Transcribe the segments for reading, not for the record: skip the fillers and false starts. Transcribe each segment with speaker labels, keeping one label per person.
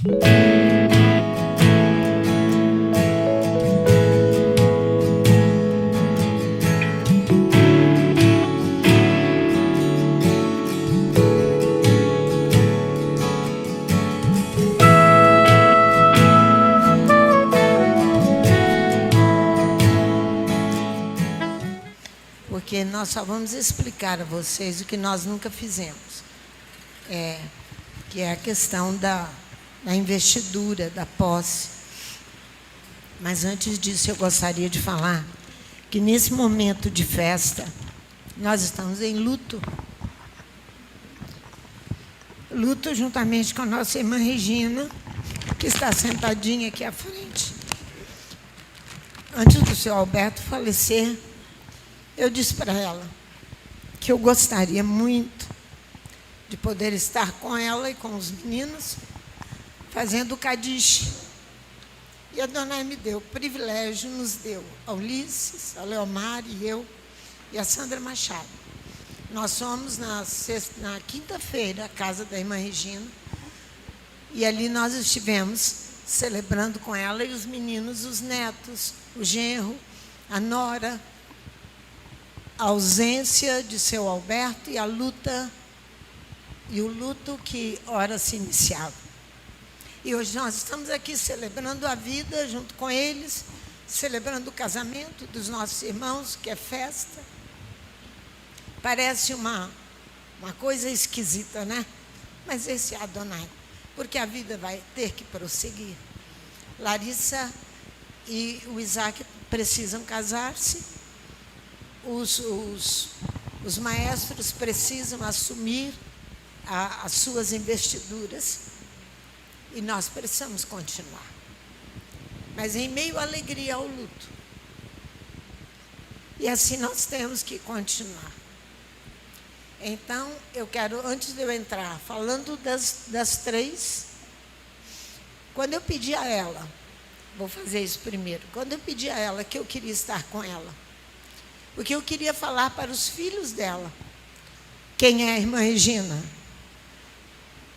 Speaker 1: Porque nós só vamos explicar a vocês o que nós nunca fizemos, que é a questão da investidura, da posse. Mas antes disso, eu gostaria de falar que nesse momento de festa, nós estamos em luto. Luto juntamente com a nossa irmã Regina, que está sentadinha aqui à frente. Antes do seu Alberto falecer, eu disse para ela que eu gostaria muito de poder estar com ela e com os meninos fazendo o Kadish. E a Dona me deu o privilégio, nos deu a Ulisses, a Leomar e eu, e a Sandra Machado. Nós fomos na quinta-feira à casa da irmã Regina, e ali nós estivemos celebrando com ela e os meninos, os netos, o genro, a nora, a ausência de seu Alberto e a luta, e o luto que ora se iniciava. E hoje nós estamos aqui celebrando a vida junto com eles, celebrando o casamento dos nossos irmãos, que é festa. Parece uma coisa esquisita, né? Mas esse é Adonai, porque a vida vai ter que prosseguir. Larissa e o Isaac precisam casar-se. Os maestros precisam assumir as suas investiduras e nós precisamos continuar. Mas em meio à alegria, ao luto. E assim nós temos que continuar. Então, eu quero, antes de eu entrar, falando das três, quando eu pedi a ela, vou fazer isso primeiro, quando eu pedi a ela que eu queria estar com ela, porque eu queria falar para os filhos dela. Quem é a irmã Regina?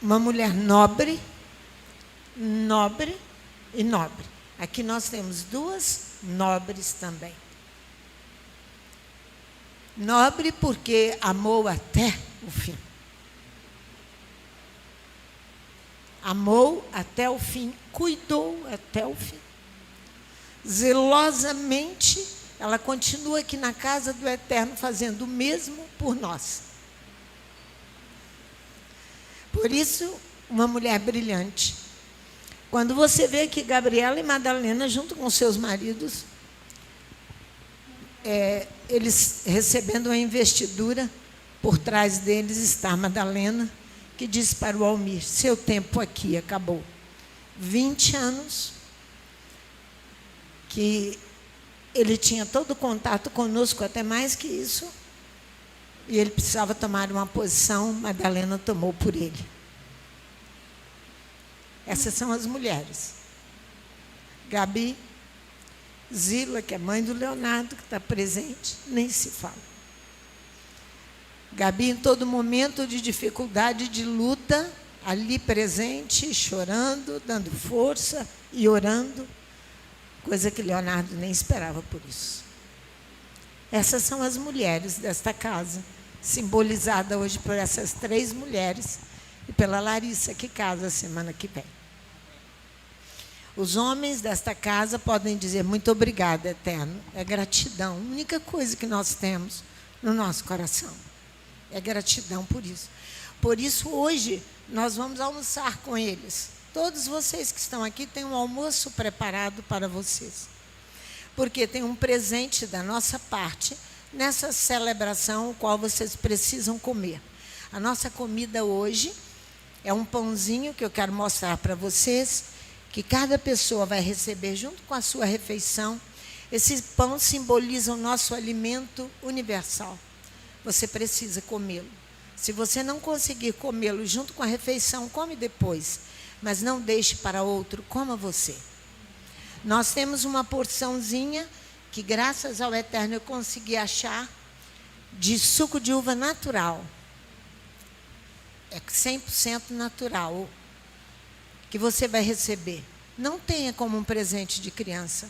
Speaker 1: Uma mulher nobre e nobre. Aqui nós temos duas nobres também. Nobre porque amou até o fim. Amou até o fim, cuidou até o fim. Zelosamente, ela continua aqui na casa do Eterno fazendo o mesmo por nós. Por isso, uma mulher brilhante. Quando você vê que Gabriela e Madalena, junto com seus maridos, eles recebendo a investidura, por trás deles está Madalena, que diz para o Almir: seu tempo aqui acabou. 20 anos que ele tinha todo o contato conosco, até mais que isso, e ele precisava tomar uma posição, Madalena tomou por ele. Essas são as mulheres. Gabi, Zila, que é mãe do Leonardo, que está presente, nem se fala. Gabi, em todo momento de dificuldade, de luta, ali presente, chorando, dando força e orando, coisa que Leonardo nem esperava por isso. Essas são as mulheres desta casa, simbolizada hoje por essas três mulheres e pela Larissa, que casa semana que vem. Os homens desta casa podem dizer muito obrigada, Eterno. É gratidão. A única coisa que nós temos no nosso coração é gratidão por isso. Por isso, hoje, nós vamos almoçar com eles. Todos vocês que estão aqui têm um almoço preparado para vocês. Porque tem um presente da nossa parte nessa celebração, o qual vocês precisam comer. A nossa comida hoje é um pãozinho que eu quero mostrar para vocês, que cada pessoa vai receber junto com a sua refeição. Esse pão simboliza o nosso alimento universal. Você precisa comê-lo. Se você não conseguir comê-lo junto com a refeição, come depois. Mas não deixe para outro, coma você. Nós temos uma porçãozinha que, graças ao Eterno, eu consegui achar, de suco de uva natural. É 100% natural. que você vai receber, não tenha como um presente de criança.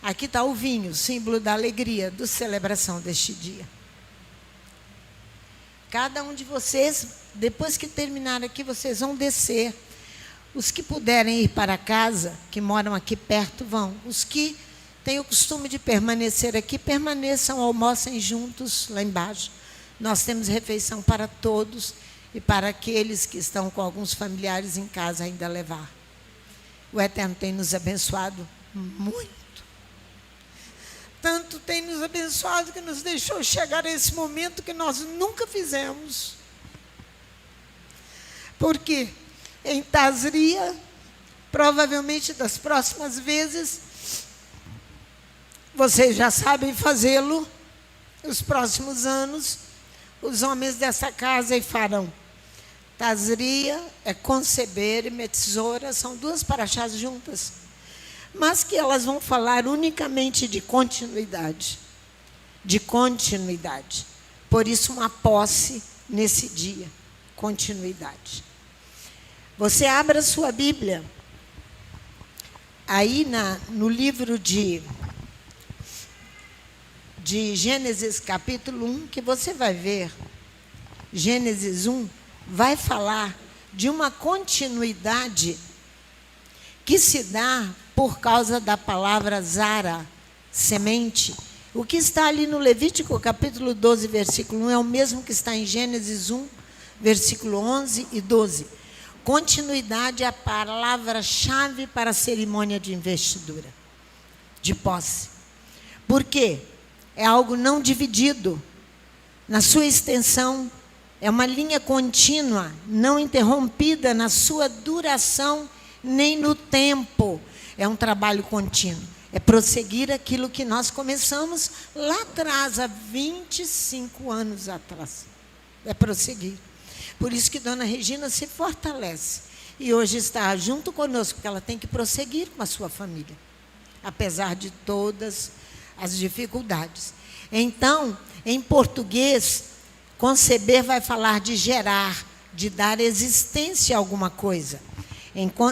Speaker 1: Aqui está o vinho, símbolo da alegria, da celebração deste dia. Cada um de vocês, depois que terminar aqui, vocês vão descer. Os que puderem ir para casa, que moram aqui perto, vão. Os que têm o costume de permanecer aqui, permaneçam, almocem juntos lá embaixo. Nós temos refeição para todos e para aqueles que estão com alguns familiares em casa ainda levar. O Eterno tem nos abençoado muito. Tanto tem nos abençoado que nos deixou chegar a esse momento que nós nunca fizemos. Porque em Tazria, provavelmente das próximas vezes, vocês já sabem fazê-lo, os próximos anos, os homens dessa casa farão. Tazria é conceber e Metzora, são duas paraxás juntas, mas que elas vão falar unicamente de continuidade. De continuidade. Por isso, uma posse nesse dia. Continuidade. Você abra sua Bíblia. Aí no livro de Gênesis capítulo 1, que você vai ver. Gênesis 1 vai falar de uma continuidade que se dá por causa da palavra zara, semente. O que está ali no Levítico, capítulo 12, versículo 1, é o mesmo que está em Gênesis 1, versículo 11 e 12. Continuidade é a palavra-chave para a cerimônia de investidura, de posse. Por quê? É algo não dividido. Na sua extensão, é uma linha contínua, não interrompida na sua duração, nem no tempo. É um trabalho contínuo. É prosseguir aquilo que nós começamos lá atrás, há 25 anos atrás. É prosseguir. Por isso que Dona Regina se fortalece. E hoje está junto conosco, porque ela tem que prosseguir com a sua família. Apesar de todas as dificuldades. Então, em português, conceber vai falar de gerar, de dar existência a alguma coisa.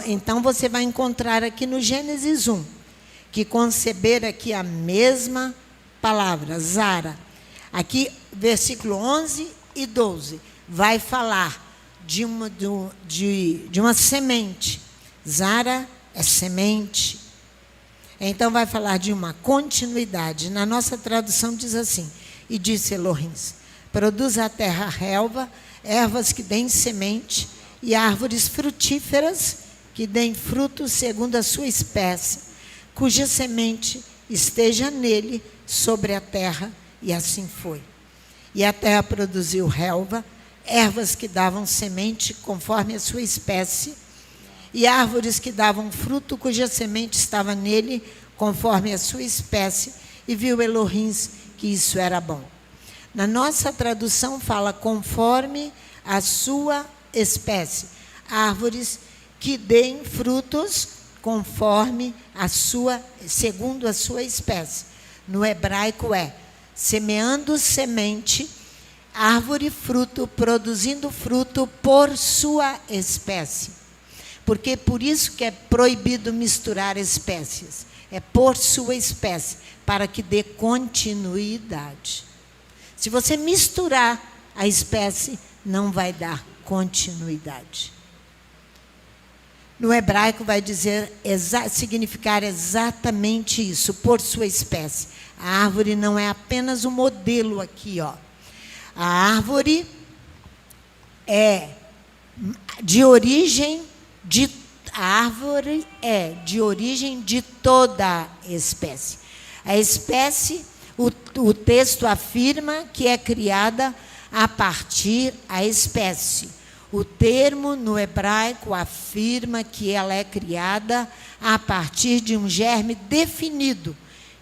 Speaker 1: Então, você vai encontrar aqui no Gênesis 1, que conceber aqui a mesma palavra, zara. Aqui, versículo 11 e 12, vai falar de uma semente. Zara é semente. Então, vai falar de uma continuidade. Na nossa tradução diz assim, e disse Elohim, produz a terra relva, ervas que deem semente, e árvores frutíferas que deem frutos segundo a sua espécie, cuja semente esteja nele sobre a terra, e assim foi. E a terra produziu relva, ervas que davam semente conforme a sua espécie, e árvores que davam fruto cuja semente estava nele conforme a sua espécie, e viu Elohim que isso era bom. Na nossa tradução fala conforme a sua espécie, árvores que deem frutos conforme segundo a sua espécie. No hebraico é semeando semente, árvore fruto, produzindo fruto por sua espécie. Porque por isso que é proibido misturar espécies. É por sua espécie, para que dê continuidade. Se você misturar a espécie, não vai dar continuidade. No hebraico vai significar exatamente isso, por sua espécie. A árvore não é apenas um modelo aqui, ó. A árvore é de origem de toda espécie. A espécie, o texto afirma que é criada a partir da espécie. O termo no hebraico afirma que ela é criada a partir de um germe definido,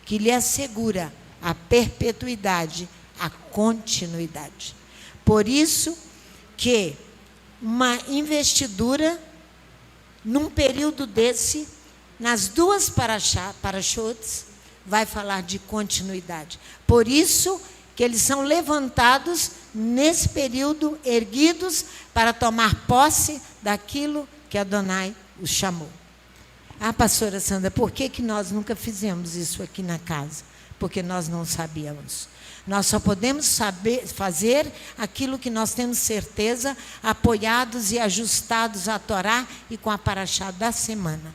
Speaker 1: que lhe assegura a perpetuidade, a continuidade. Por isso que uma investidura, num período desse, nas duas parachotes, vai falar de continuidade. Por isso que eles são levantados nesse período, erguidos, para tomar posse daquilo que Adonai os chamou. Ah, pastora Sandra, por que nós nunca fizemos isso aqui na casa? Porque nós não sabíamos. Nós só podemos fazer aquilo que nós temos certeza, apoiados e ajustados à Torá e com a paraxá da semana.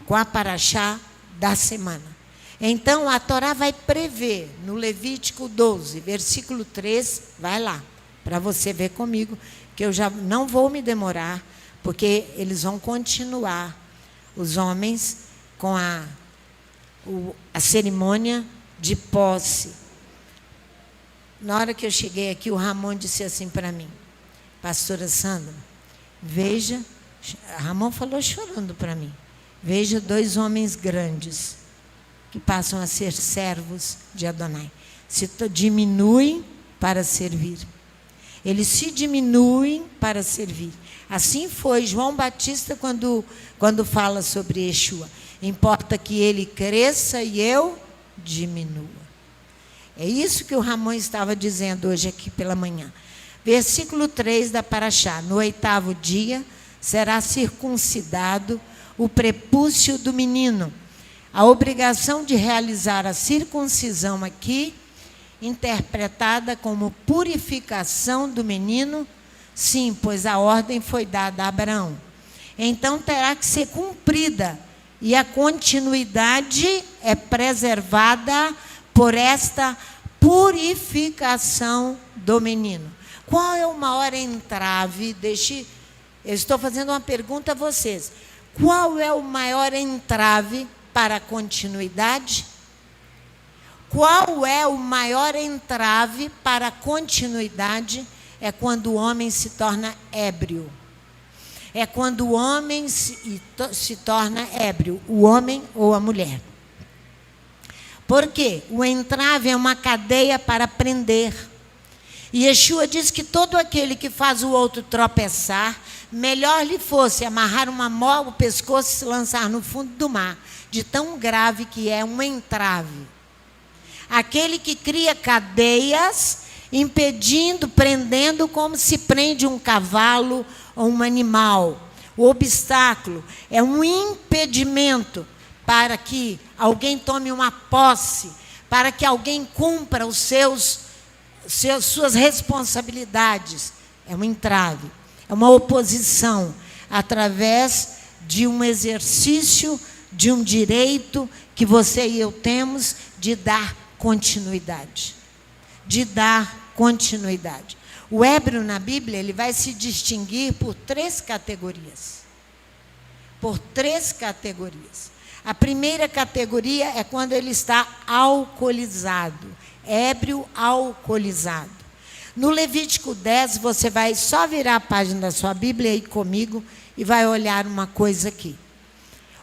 Speaker 1: Com a paraxá da semana. Então, a Torá vai prever, no Levítico 12, versículo 3, vai lá, para você ver comigo, que eu já não vou me demorar, porque eles vão continuar, os homens, com a cerimônia de posse. Na hora que eu cheguei aqui, o Ramon disse assim para mim: pastora Sandra, veja, Ramon falou chorando para mim, veja 2 homens grandes que passam a ser servos de Adonai. Se diminuem para servir. Eles se diminuem para servir. Assim foi João Batista quando fala sobre Yeshua. Importa que ele cresça e eu diminua. É isso que o Ramon estava dizendo hoje aqui pela manhã. Versículo 3 da paraxá. No 8º dia será circuncidado o prepúcio do menino. A obrigação de realizar a circuncisão aqui, interpretada como purificação do menino, sim, pois a ordem foi dada a Abraão. Então terá que ser cumprida, e a continuidade é preservada por esta purificação do menino. Qual é o maior entrave? Eu estou fazendo uma pergunta a vocês. Qual é o maior entrave para a continuidade? Qual é o maior entrave para a continuidade? É quando o homem se torna ébrio. É quando o homem se torna ébrio, o homem ou a mulher. Por quê? O entrave é uma cadeia para prender. E Yeshua diz que todo aquele que faz o outro tropeçar, melhor lhe fosse amarrar uma mola ao pescoço e se lançar no fundo do mar, de tão grave que é um entrave. Aquele que cria cadeias, impedindo, prendendo, como se prende um cavalo ou um animal. O obstáculo é um impedimento para que alguém tome uma posse, para que alguém cumpra suas responsabilidades. É um entrave, é uma oposição, através de um exercício, de um direito que você e eu temos de dar continuidade. De dar continuidade. O ébrio na Bíblia, ele vai se distinguir por 3 categorias. Por 3 categorias. A primeira categoria é quando ele está alcoolizado. Ébrio alcoolizado. No Levítico 10, você vai só virar a página da sua Bíblia aí comigo e vai olhar uma coisa aqui.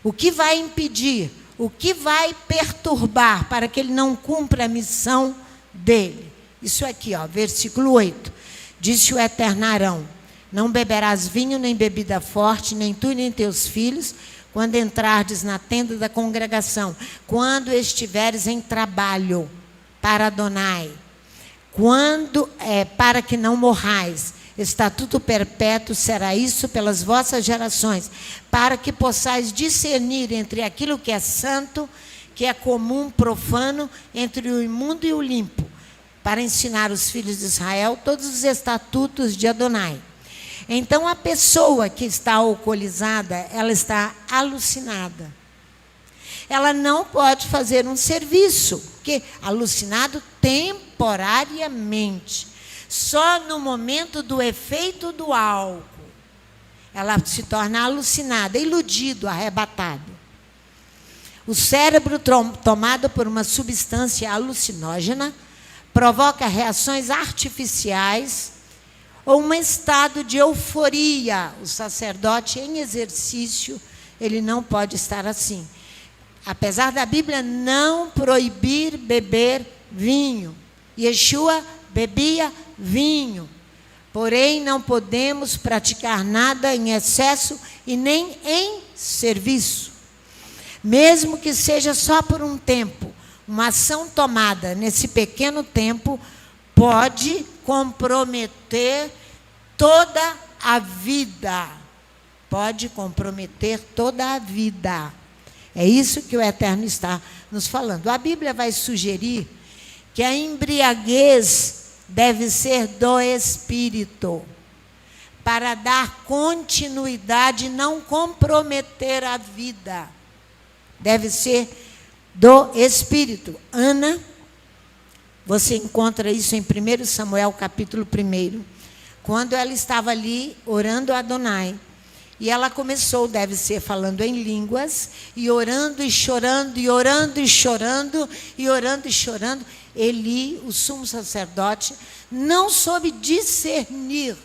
Speaker 1: O que vai impedir, o que vai perturbar para que ele não cumpra a missão dele? Isso aqui, ó, versículo 8. Disse o Eterno a Arão: não beberás vinho, nem bebida forte, nem tu, nem teus filhos, quando entrardes na tenda da congregação, quando estiveres em trabalho para Adonai, para que não morrais. Estatuto perpétuo será isso pelas vossas gerações, para que possais discernir entre aquilo que é santo, que é comum, profano, entre o imundo e o limpo, para ensinar os filhos de Israel todos os estatutos de Adonai. Então, a pessoa que está alcoolizada, ela está alucinada. Ela não pode fazer um serviço, porque alucinado temporariamente. Só no momento do efeito do álcool, ela se torna alucinada, iludido, arrebatado. O cérebro, tomado por uma substância alucinógena, provoca reações artificiais ou um estado de euforia. O sacerdote em exercício, ele não pode estar assim. Apesar da Bíblia não proibir beber vinho, Yeshua bebia vinho. Porém, não podemos praticar nada em excesso e nem em serviço. Mesmo que seja só por um tempo, uma ação tomada nesse pequeno tempo pode comprometer toda a vida. pode comprometer toda a vida. É isso que o Eterno está nos falando. A Bíblia vai sugerir que a embriaguez deve ser do Espírito, para dar continuidade e não comprometer a vida. Deve ser do Espírito. Ana, você encontra isso em 1 Samuel, capítulo 1, quando ela estava ali orando a Adonai. E ela começou, deve ser, falando em línguas, e orando e chorando, e orando e chorando, e orando e chorando. Eli, o sumo sacerdote, não soube discernir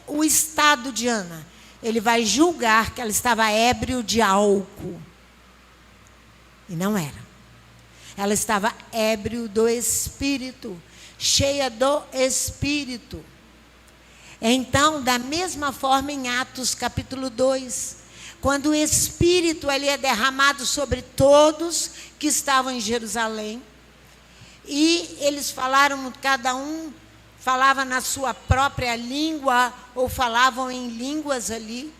Speaker 1: o estado de Ana. Ele vai julgar que ela estava ébrio de álcool. E não era. Ela estava ébrio do Espírito, cheia do Espírito. Então, da mesma forma, em Atos capítulo 2, quando o Espírito ali é derramado sobre todos que estavam em Jerusalém, e eles falaram, cada um falava na sua própria língua, ou falavam em línguas ali,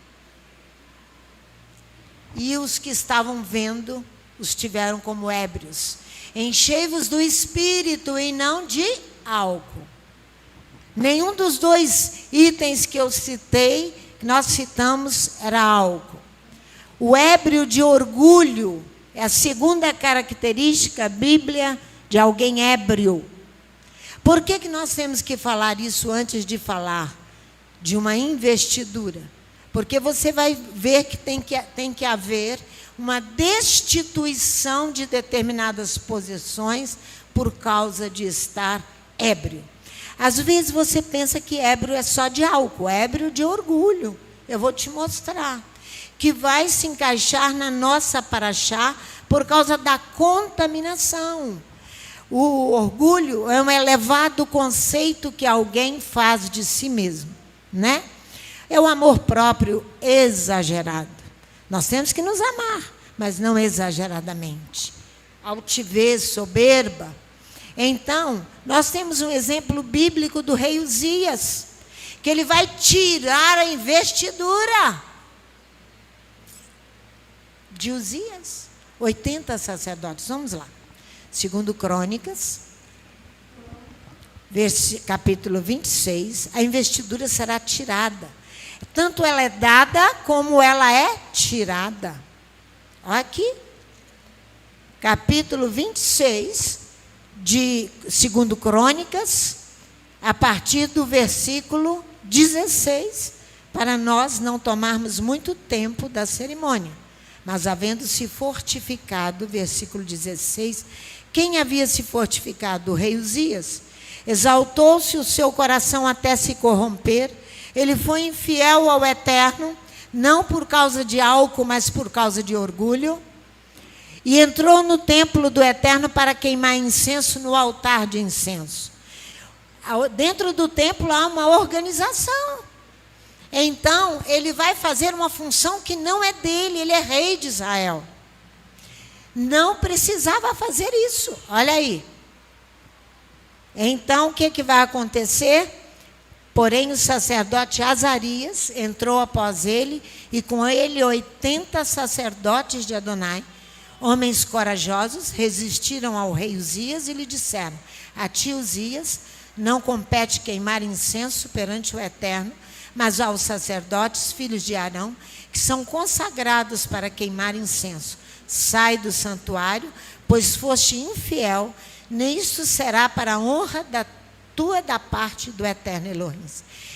Speaker 1: e os que estavam vendo os tiveram como ébrios. Enchei-vos do Espírito e não de álcool. Nenhum dos dois itens que eu citei, que nós citamos, era álcool. O ébrio de orgulho é a segunda característica bíblica de alguém ébrio. Por que nós temos que falar isso antes de falar de uma investidura? Porque você vai ver que tem que haver uma destituição de determinadas posições por causa de estar ébrio. Às vezes você pensa que ébrio é só de álcool, ébrio de orgulho. Eu vou te mostrar. Que vai se encaixar na nossa paraxá por causa da contaminação. O orgulho é um elevado conceito que alguém faz de si mesmo, né? É o amor próprio exagerado. Nós temos que nos amar, mas não exageradamente. Altivez, soberba. Então, nós temos um exemplo bíblico do rei Uzias, que ele vai tirar a investidura de Uzias. 80 sacerdotes. Vamos lá. Segundo Crônicas, capítulo 26, a investidura será tirada. Tanto ela é dada, como ela é tirada. Olha aqui. Capítulo 26, de segundo Crônicas, a partir do versículo 16, para nós não tomarmos muito tempo da cerimônia. Mas havendo se fortificado, versículo 16, quem havia se fortificado? O rei Uzias. Exaltou-se o seu coração até se corromper. Ele foi infiel ao Eterno, não por causa de álcool, mas por causa de orgulho. E entrou no templo do Eterno para queimar incenso no altar de incenso. Dentro do templo há uma organização. Então, ele vai fazer uma função que não é dele, ele é rei de Israel. Não precisava fazer isso, olha aí. Então, o que vai acontecer? Porém, o sacerdote Azarias entrou após ele, e com ele 80 sacerdotes de Adonai, homens corajosos, resistiram ao rei Uzias e lhe disseram: a ti, Uzias, não compete queimar incenso perante o Eterno, mas aos sacerdotes, filhos de Arão, que são consagrados para queimar incenso. Sai do santuário, pois foste infiel, nem isso será para a honra da parte do Eterno Elohim.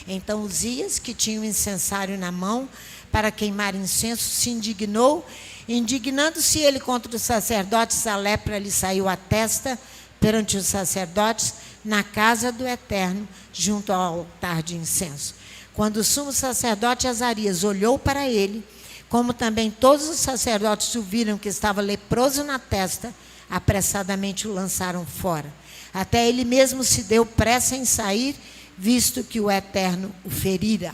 Speaker 1: Então Uzias, que tinha o incensário na mão para queimar incenso, se indignou. Indignando-se ele contra os sacerdotes, a lepra lhe saiu à testa perante os sacerdotes na casa do Eterno, junto ao altar de incenso. Quando o sumo sacerdote Azarias olhou para ele, como também todos os sacerdotes o viram que estava leproso na testa, apressadamente o lançaram fora. Até ele mesmo se deu pressa em sair, visto que o Eterno o ferira.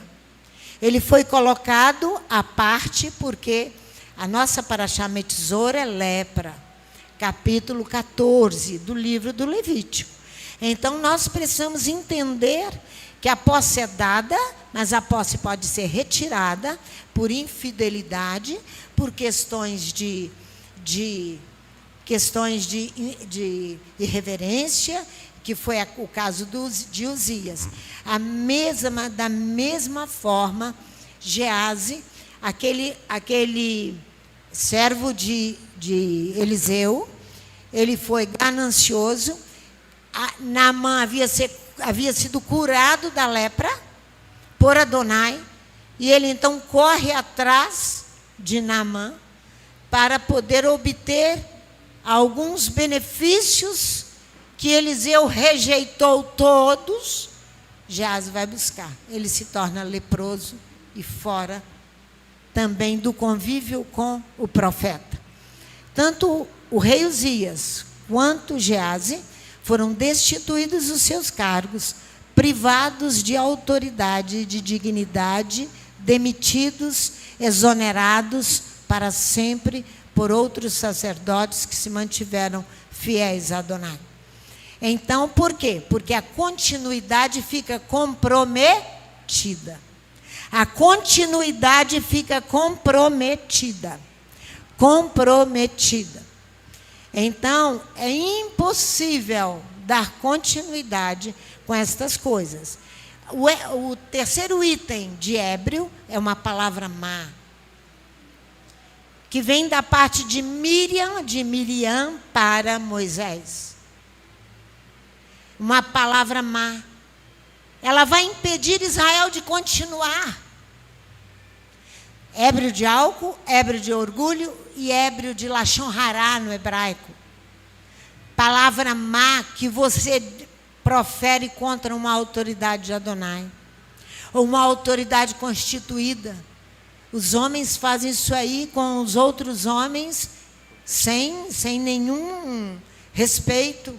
Speaker 1: Ele foi colocado à parte, porque a nossa paraxá Metzora é lepra, capítulo 14 do livro do Levítico. Então, nós precisamos entender que a posse é dada, mas a posse pode ser retirada por infidelidade, por questões de irreverência, que foi o caso de Uzias. Da mesma forma, Gease, aquele servo de Eliseu, ele foi ganancioso. Naamã havia sido curado da lepra por Adonai, e ele então corre atrás de Naamã para poder obter alguns benefícios que Eliseu rejeitou todos. Gease vai buscar. Ele se torna leproso e fora também do convívio com o profeta. Tanto o rei Uzias quanto Gease foram destituídos dos seus cargos, privados de autoridade e de dignidade, demitidos, exonerados para sempre por outros sacerdotes que se mantiveram fiéis a Adonai. Então, por quê? Porque a continuidade fica comprometida. A continuidade fica comprometida. Comprometida. Então, é impossível dar continuidade com estas coisas. O terceiro item de ébrio é uma palavra má, que vem da parte de Miriam para Moisés. Uma palavra má. Ela vai impedir Israel de continuar. Ébrio de álcool, ébrio de orgulho e ébrio de lashon hará no hebraico. Palavra má que você profere contra uma autoridade de Adonai, ou uma autoridade constituída. Os homens fazem isso aí com os outros homens sem nenhum respeito.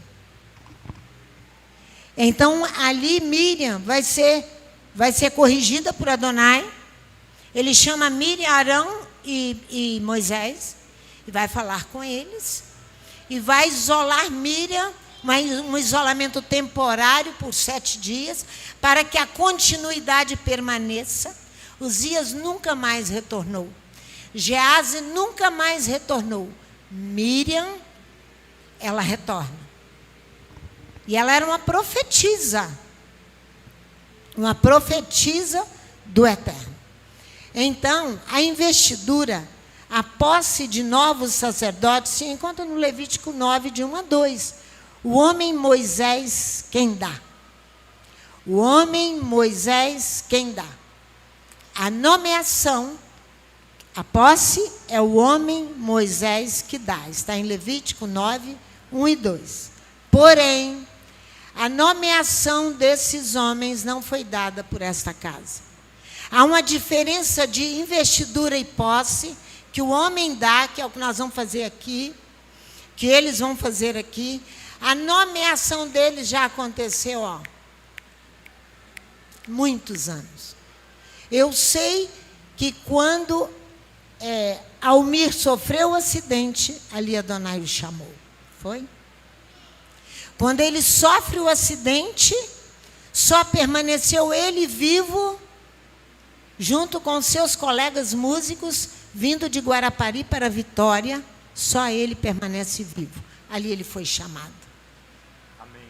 Speaker 1: Então, ali Miriam vai ser corrigida por Adonai. Ele chama Miriam, Arão e Moisés, e vai falar com eles, e vai isolar Miriam, um isolamento temporário por 7 dias, para que a continuidade permaneça. Uzias nunca mais retornou. Gease nunca mais retornou. Miriam, ela retorna. E ela era uma profetisa do Eterno. Então, a investidura, a posse de novos sacerdotes, se encontra no Levítico 9, de 1 a 2. O homem Moisés, quem dá? O homem Moisés, quem dá? A nomeação, a posse, é o homem Moisés que dá. Está em Levítico 9, 1 e 2. Porém, a nomeação desses homens não foi dada por esta casa. Há uma diferença de investidura e posse, que o homem dá, que é o que nós vamos fazer aqui, que eles vão fazer aqui. A nomeação deles já aconteceu há muitos anos. Eu sei que quando Almir sofreu o acidente, ali Adonai o chamou. Foi? Quando ele sofre o acidente, só permaneceu ele vivo, junto com seus colegas músicos, vindo de Guarapari para Vitória, só ele permanece vivo. Ali ele foi chamado.
Speaker 2: Amém.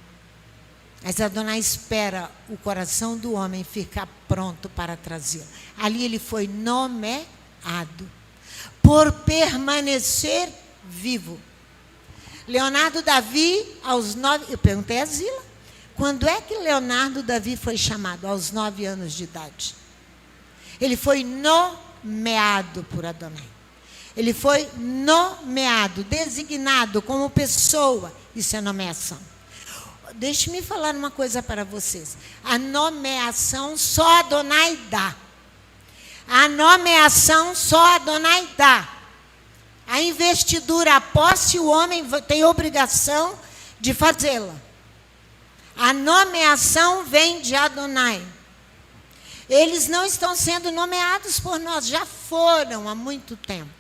Speaker 1: Mas Adonai espera o coração do homem ficar pronto para trazê-lo. Ali ele foi nomeado, por permanecer vivo. Leonardo Davi, aos 9... Eu perguntei a Zila, quando é que Leonardo Davi foi chamado? Aos 9 anos de idade. Ele foi nomeado por Adonai. Ele foi nomeado, designado como pessoa. Isso é nomeação. Deixe-me falar uma coisa para vocês. A nomeação só Adonai dá. A nomeação só Adonai dá. A investidura, a posse, o homem tem obrigação de fazê-la. A nomeação vem de Adonai. Eles não estão sendo nomeados por nós, já foram há muito tempo.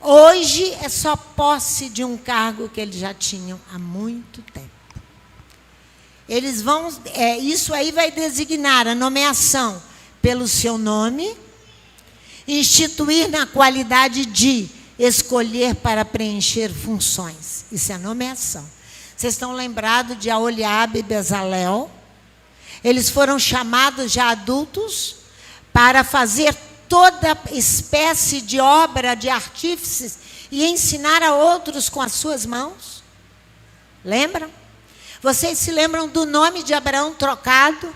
Speaker 1: Hoje é só posse de um cargo que eles já tinham há muito tempo. Eles vão, isso aí vai designar a nomeação pelo seu nome, instituir na qualidade de escolher para preencher funções. Isso é nomeação. Vocês estão lembrados de Aholiabe e Bezalel? Eles foram chamados já adultos para fazer toda espécie de obra de artífices e ensinar a outros com as suas mãos. Lembram? Vocês se lembram do nome de Abraão trocado?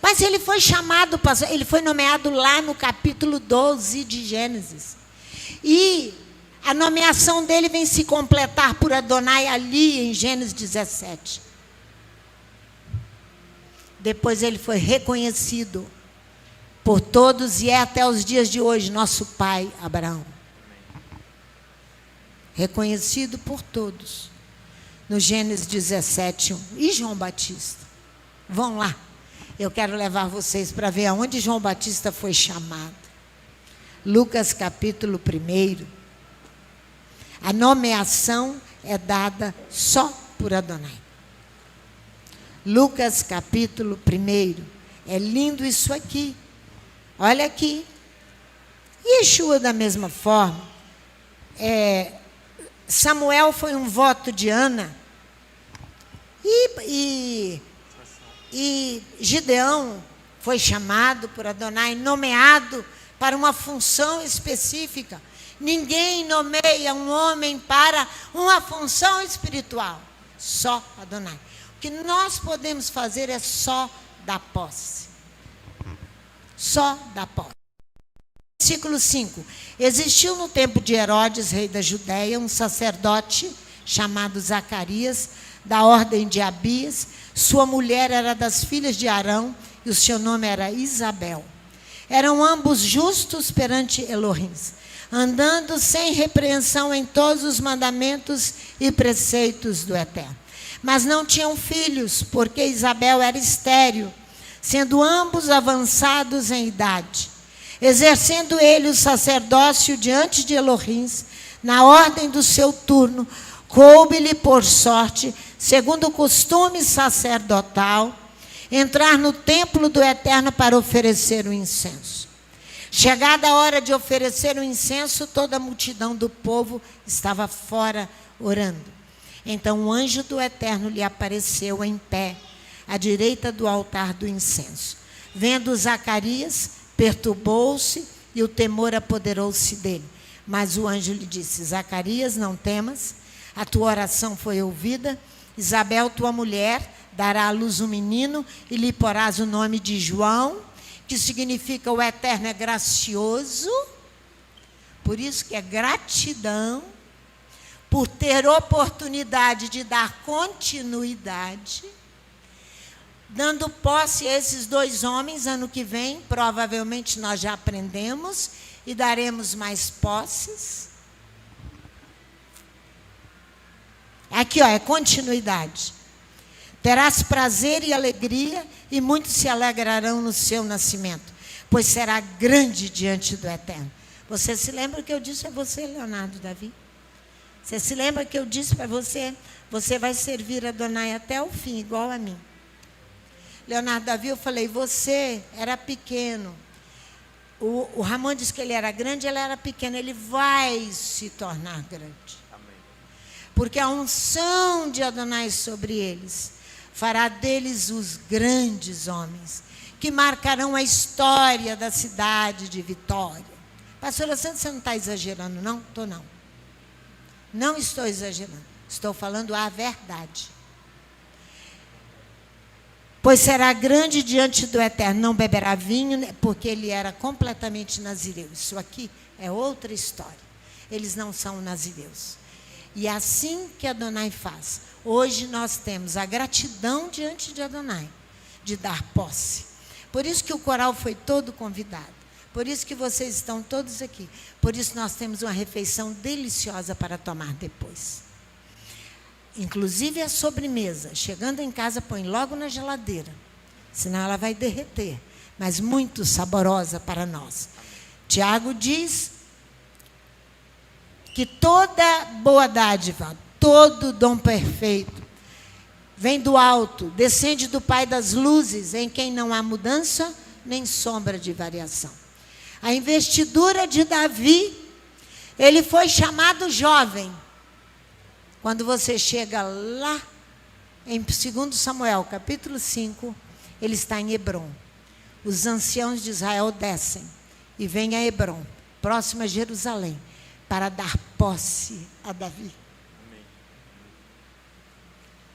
Speaker 1: Mas ele foi chamado, ele foi nomeado lá no capítulo 12 de Gênesis. E a nomeação dele vem se completar por Adonai ali em Gênesis 17. Depois ele foi reconhecido por todos e é até os dias de hoje nosso pai Abraão. Reconhecido por todos. No Gênesis 17, 1. E João Batista? Vão lá. Eu quero levar vocês para ver aonde João Batista foi chamado. Lucas capítulo 1. A nomeação é dada só por Adonai. Lucas capítulo 1. É lindo isso aqui. Olha aqui. Yeshua da mesma forma. Samuel foi um voto de Ana. E Gideão foi chamado por Adonai, nomeado para uma função específica. Ninguém nomeia um homem para uma função espiritual. Só Adonai. O que nós podemos fazer é só dar posse. Só dar posse. Versículo 5. Existiu no tempo de Herodes, rei da Judéia, um sacerdote chamado Zacarias, da ordem de Abias. Sua mulher era das filhas de Arão e o seu nome era Isabel. Eram ambos justos perante Elohim, andando sem repreensão em todos os mandamentos e preceitos do Eterno. Mas não tinham filhos, porque Isabel era estéril, sendo ambos avançados em idade. Exercendo ele o sacerdócio diante de Elohim, na ordem do seu turno, coube-lhe por sorte, segundo o costume sacerdotal, entrar no templo do Eterno para oferecer o incenso. Chegada a hora de oferecer o incenso, toda a multidão do povo estava fora orando. Então o anjo do Eterno lhe apareceu em pé, à direita do altar do incenso. Vendo Zacarias, perturbou-se e o temor apoderou-se dele. Mas o anjo lhe disse: Zacarias, não temas, a tua oração foi ouvida. Isabel, tua mulher, dará à luz um menino e lhe porás o nome de João, que significa o Eterno é gracioso. Por isso que é gratidão, por ter oportunidade de dar continuidade, dando posse a esses dois homens. Ano que vem, provavelmente nós já aprendemos e daremos mais posses. Aqui, é continuidade. Terás prazer e alegria, e muitos se alegrarão no seu nascimento, pois será grande diante do Eterno. Você se lembra que eu disse a você, Leonardo Davi? Você se lembra que eu disse para você, você vai servir a Adonai até o fim, igual a mim. Leonardo Davi, eu falei, você era pequeno. O Ramon disse que ele era grande, ele era pequeno, ele vai se tornar grande. Porque a unção de Adonai sobre eles fará deles os grandes homens, que marcarão a história da cidade de Vitória. Pastora Sandra, você não está exagerando, não? Estou não. Não estou exagerando. Estou falando a verdade. Pois será grande diante do Eterno, não beberá vinho, porque ele era completamente nazireu. Isso aqui é outra história. Eles não são nazireus. E é assim que Adonai faz. Hoje nós temos a gratidão diante de Adonai, de dar posse. Por isso que o coral foi todo convidado. Por isso que vocês estão todos aqui. Por isso nós temos uma refeição deliciosa para tomar depois. Inclusive a sobremesa. Chegando em casa, põe logo na geladeira. Senão ela vai derreter. Mas muito saborosa para nós. Tiago diz que toda boa dádiva, todo dom perfeito, vem do alto, descende do Pai das luzes, em quem não há mudança nem sombra de variação. A investidura de Davi, ele foi chamado jovem. Quando você chega lá, em 2 Samuel, capítulo 5, ele está em Hebrom. Os anciãos de Israel descem e vêm a Hebrom, próximo a Jerusalém, para dar posse a Davi.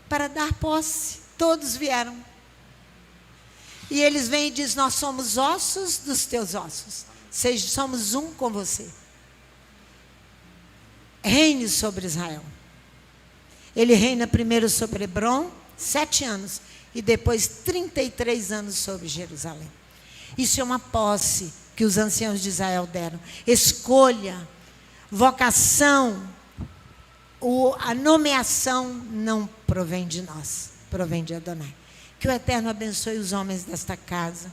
Speaker 1: Para dar posse, todos vieram. E eles vêm e dizem: nós somos ossos dos teus ossos, somos um com você. Reine sobre Israel. Ele reina primeiro sobre Hebrom, 7 anos, e depois 33 anos sobre Jerusalém. Isso é uma posse que os anciãos de Israel deram. Escolha, vocação, a nomeação não provém de nós, provém de Adonai. Que o Eterno abençoe os homens desta casa,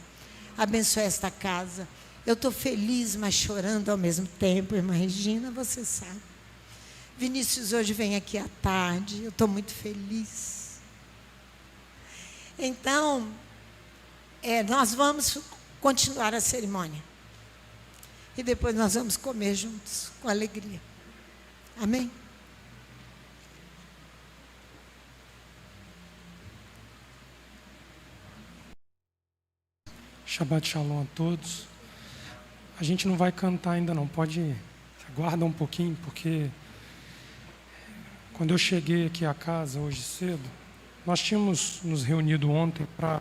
Speaker 1: abençoe esta casa. Eu estou feliz, mas chorando ao mesmo tempo, irmã Regina, você sabe. Vinícius hoje vem aqui à tarde, eu estou muito feliz. Então, nós vamos continuar a cerimônia. E depois nós vamos comer juntos, com alegria. Amém?
Speaker 2: Shabbat Shalom a todos. A gente não vai cantar ainda não, pode aguardar um pouquinho, porque quando eu cheguei aqui à casa hoje cedo, nós tínhamos nos reunido ontem para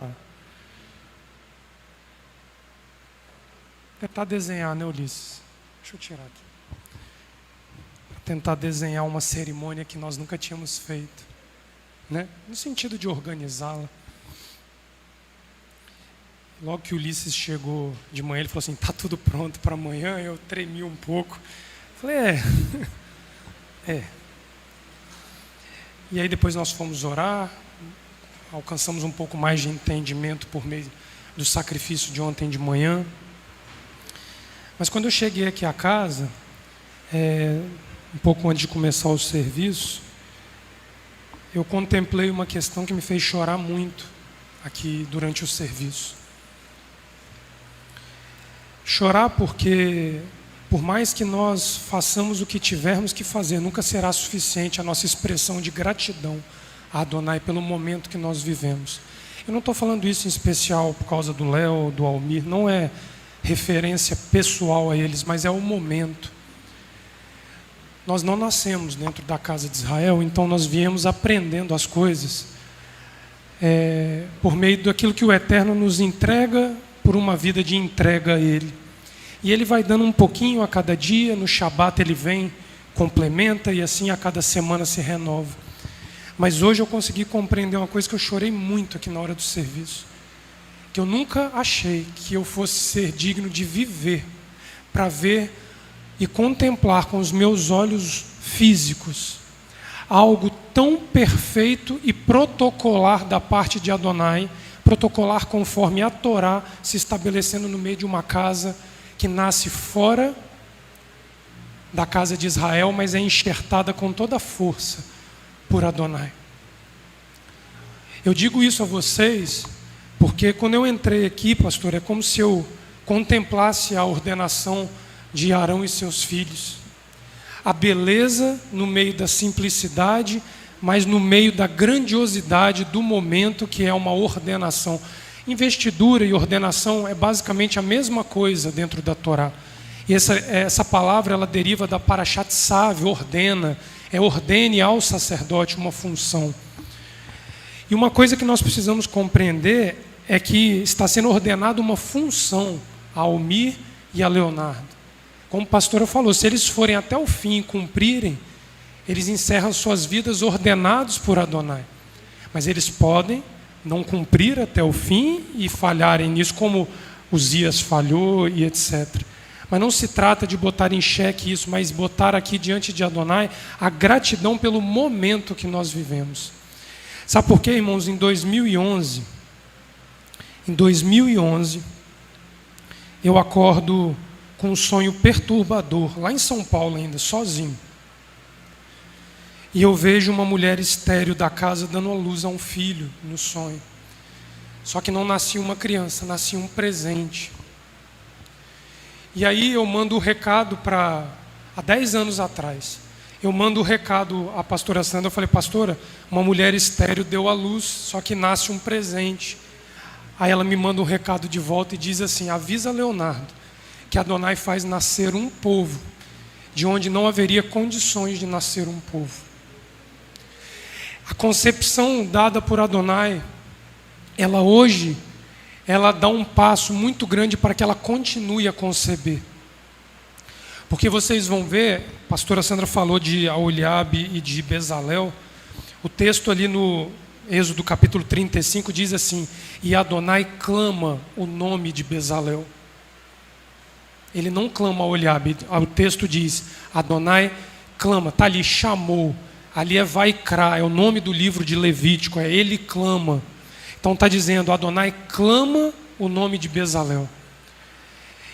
Speaker 2: tentar desenhar, né, Ulisses? Deixa eu tirar aqui. Pra tentar desenhar uma cerimônia que nós nunca tínhamos feito, né? No sentido de organizá-la. Logo que o Ulisses chegou de manhã, ele falou assim: tá tudo pronto para amanhã. Eu tremi um pouco. Falei: é. E aí depois nós fomos orar, alcançamos um pouco mais de entendimento por meio do sacrifício de ontem de manhã. Mas quando eu cheguei aqui à casa, um pouco antes de começar o serviço, eu contemplei uma questão que me fez chorar muito aqui durante o serviço. Chorar porque, por mais que nós façamos o que tivermos que fazer, nunca será suficiente a nossa expressão de gratidão a Adonai pelo momento que nós vivemos. Eu não estou falando isso em especial por causa do Léo, do Almir, não é referência pessoal a eles, mas é o momento. Nós não nascemos dentro da casa de Israel, então nós viemos aprendendo as coisas por meio daquilo que o Eterno nos entrega por uma vida de entrega a Ele. E Ele vai dando um pouquinho a cada dia, no Shabat Ele vem, complementa e assim a cada semana se renova. Mas hoje eu consegui compreender uma coisa que eu chorei muito aqui na hora do serviço. Que eu nunca achei que eu fosse ser digno de viver para ver e contemplar com os meus olhos físicos algo tão perfeito e protocolar da parte de Adonai, protocolar conforme a Torá se estabelecendo no meio de uma casa que nasce fora da casa de Israel, mas é enxertada com toda a força por Adonai. Eu digo isso a vocês porque quando eu entrei aqui, pastor, é como se eu contemplasse a ordenação de Arão e seus filhos. A beleza no meio da simplicidade, mas no meio da grandiosidade do momento, que é uma ordenação. Investidura e ordenação é basicamente a mesma coisa dentro da Torá. E essa palavra ela deriva da Parashat Tzav, ordena, ordene ao sacerdote uma função. E uma coisa que nós precisamos compreender é que está sendo ordenada uma função a Almir e a Leonardo. Como a pastora falou, se eles forem até o fim e cumprirem, eles encerram suas vidas ordenados por Adonai. Mas eles podem não cumprir até o fim e falharem nisso, como Uzias falhou e etc. Mas não se trata de botar em xeque isso, mas botar aqui diante de Adonai a gratidão pelo momento que nós vivemos. Sabe por quê, irmãos? Em 2011, eu acordo com um sonho perturbador, lá em São Paulo ainda, sozinho. E eu vejo uma mulher estéril da casa dando à luz a um filho no sonho. Só que não nascia uma criança, nascia um presente. E aí eu mando o recado para... Há 10 anos atrás, eu mando o recado à pastora Sandra. Eu falei: pastora, uma mulher estéril deu à luz, só que nasce um presente. Aí ela me manda um recado de volta e diz assim: avisa Leonardo que Adonai faz nascer um povo de onde não haveria condições de nascer um povo. A concepção dada por Adonai, ela hoje, ela dá um passo muito grande para que ela continue a conceber. Porque vocês vão ver, a pastora Sandra falou de Aholiabe e de Bezalel. O texto ali no Êxodo capítulo 35 diz assim: e Adonai clama o nome de Bezalel. Ele não clama Aholiabe, o texto diz: Adonai clama, está ali, chamou. Ali é Vaikra, é o nome do livro de Levítico, é ele clama. Então está dizendo: Adonai clama o nome de Bezalel.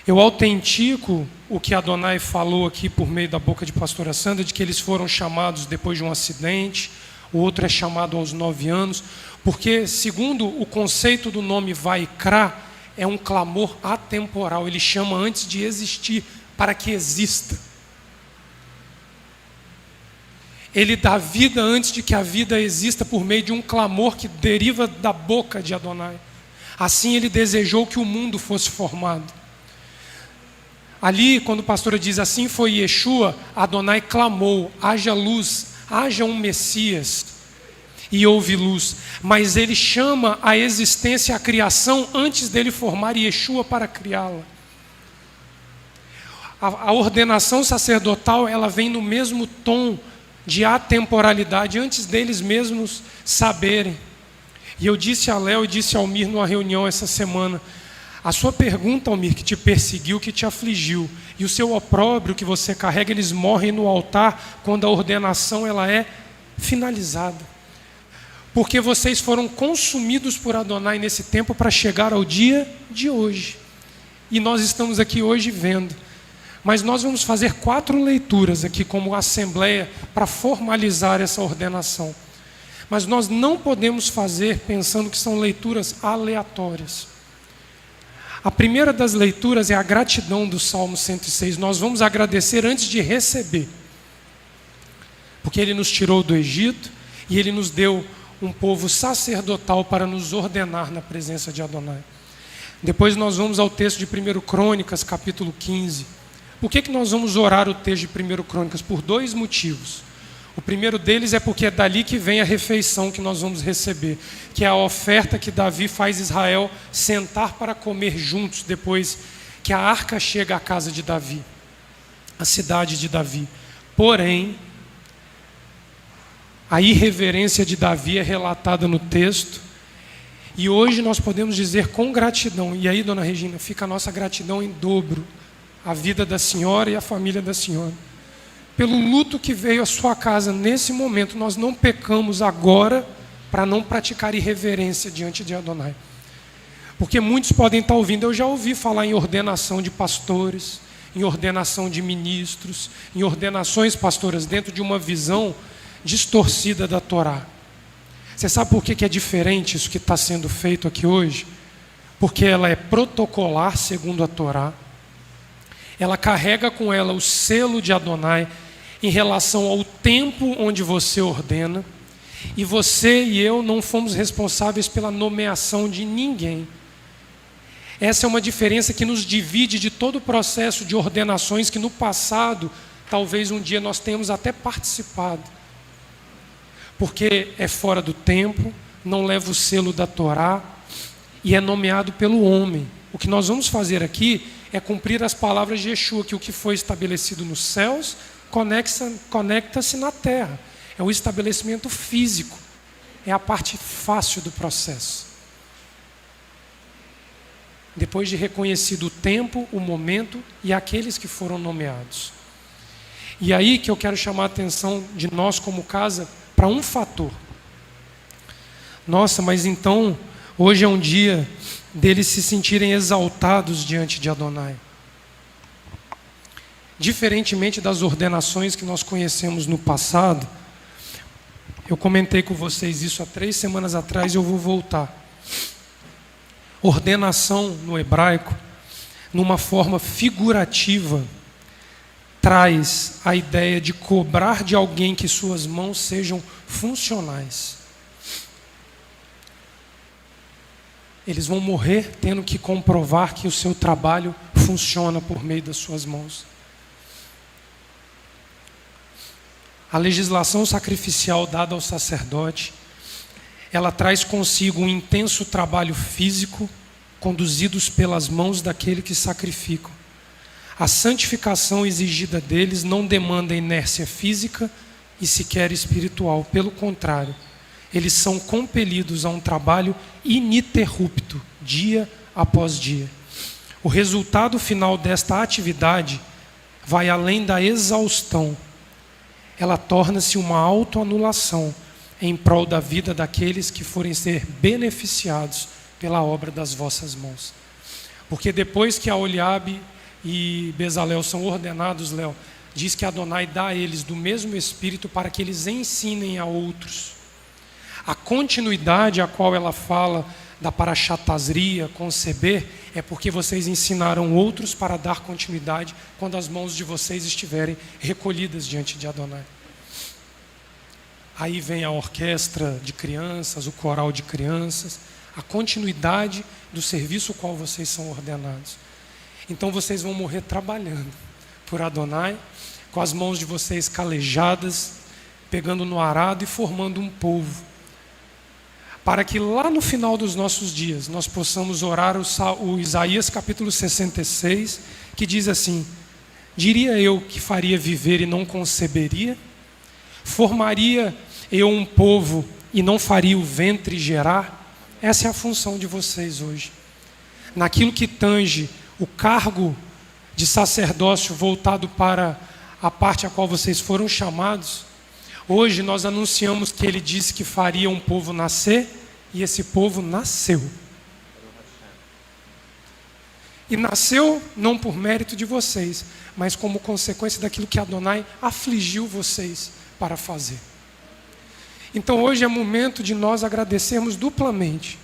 Speaker 2: Eu autentico o que Adonai falou aqui por meio da boca de pastora Sandra, de que eles foram chamados depois de um acidente, o outro é chamado aos 9 anos, porque segundo o conceito do nome Vaikra, é um clamor atemporal, ele chama antes de existir, para que exista. Ele dá vida antes de que a vida exista por meio de um clamor que deriva da boca de Adonai. Assim ele desejou que o mundo fosse formado. Ali, quando a pastora diz assim foi Yeshua, Adonai clamou: haja luz, haja um Messias. E houve luz. Mas ele chama a existência, a criação, antes dele formar Yeshua para criá-la. A ordenação sacerdotal, ela vem no mesmo tom de atemporalidade, antes deles mesmos saberem. E eu disse a Léo e disse a Almir numa reunião essa semana: a sua pergunta, Almir, que te perseguiu, que te afligiu, e o seu opróbrio que você carrega, eles morrem no altar quando a ordenação ela é finalizada. Porque vocês foram consumidos por Adonai nesse tempo para chegar ao dia de hoje. E nós estamos aqui hoje vendo. Mas nós vamos fazer 4 leituras aqui como assembleia para formalizar essa ordenação. Mas nós não podemos fazer pensando que são leituras aleatórias. A primeira das leituras é a gratidão do Salmo 106. Nós vamos agradecer antes de receber. Porque Ele nos tirou do Egito e Ele nos deu um povo sacerdotal para nos ordenar na presença de Adonai. Depois nós vamos ao texto de 1 Crônicas, capítulo 15. Por que nós vamos orar o texto de 1 Crônicas? Por 2 motivos. O primeiro deles é porque é dali que vem a refeição que nós vamos receber, que é a oferta que Davi faz Israel sentar para comer juntos depois que a arca chega à casa de Davi, a cidade de Davi. Porém, a irreverência de Davi é relatada no texto, e hoje nós podemos dizer com gratidão, e aí, dona Regina, fica a nossa gratidão em dobro, a vida da senhora e a família da senhora. Pelo luto que veio à sua casa nesse momento, nós não pecamos agora para não praticar irreverência diante de Adonai. Porque muitos podem estar ouvindo, eu já ouvi falar em ordenação de pastores, em ordenação de ministros, em ordenações pastoras dentro de uma visão distorcida da Torá. Você sabe por que é diferente isso que está sendo feito aqui hoje? Porque ela é protocolar segundo a Torá. Ela carrega com ela o selo de Adonai em relação ao tempo onde você ordena. E você e eu não fomos responsáveis pela nomeação de ninguém. Essa é uma diferença que nos divide de todo o processo de ordenações que no passado, talvez um dia nós tenhamos até participado. Porque é fora do tempo, não leva o selo da Torá e é nomeado pelo homem. O que nós vamos fazer aqui é cumprir as palavras de Yeshua, que o que foi estabelecido nos céus conecta-se na terra. É o estabelecimento físico, é a parte fácil do processo. Depois de reconhecido o tempo, o momento e aqueles que foram nomeados. E aí que eu quero chamar a atenção de nós como casa para um fator. Nossa, mas então, hoje é um dia deles se sentirem exaltados diante de Adonai. Diferentemente das ordenações que nós conhecemos no passado, Eu comentei com vocês isso há 3 semanas atrás e eu vou voltar. Ordenação no hebraico, numa forma figurativa, traz a ideia de cobrar de alguém que suas mãos sejam funcionais. Eles vão morrer tendo que comprovar que o seu trabalho funciona por meio das suas mãos. A legislação sacrificial dada ao sacerdote, ela traz consigo um intenso trabalho físico, conduzidos pelas mãos daquele que sacrificam. A santificação exigida deles não demanda inércia física e sequer espiritual. Pelo contrário, eles são compelidos a um trabalho ininterrupto, dia após dia. O resultado final desta atividade vai além da exaustão. Ela torna-se uma autoanulação em prol da vida daqueles que forem ser beneficiados pela obra das vossas mãos. Porque depois que Aholiabe e Bezalel são ordenados, Léo, diz que Adonai dá a eles do mesmo Espírito para que eles ensinem a outros. A continuidade a qual ela fala da parashatazria, conceber, é porque vocês ensinaram outros para dar continuidade quando as mãos de vocês estiverem recolhidas diante de Adonai. Aí vem a orquestra de crianças, o coral de crianças, a continuidade do serviço ao qual vocês são ordenados. Então vocês vão morrer trabalhando por Adonai, com as mãos de vocês calejadas, pegando no arado e formando um povo, para que lá no final dos nossos dias nós possamos orar o Isaías capítulo 66, que diz assim: diria eu que faria viver e não conceberia? Formaria eu um povo e não faria o ventre gerar? Essa é a função de vocês hoje. Naquilo que tange o cargo de sacerdócio voltado para a parte a qual vocês foram chamados, hoje nós anunciamos que ele disse que faria um povo nascer, e esse povo nasceu. E nasceu não por mérito de vocês, mas como consequência daquilo que Adonai afligiu vocês para fazer. Então hoje é momento de nós agradecermos duplamente.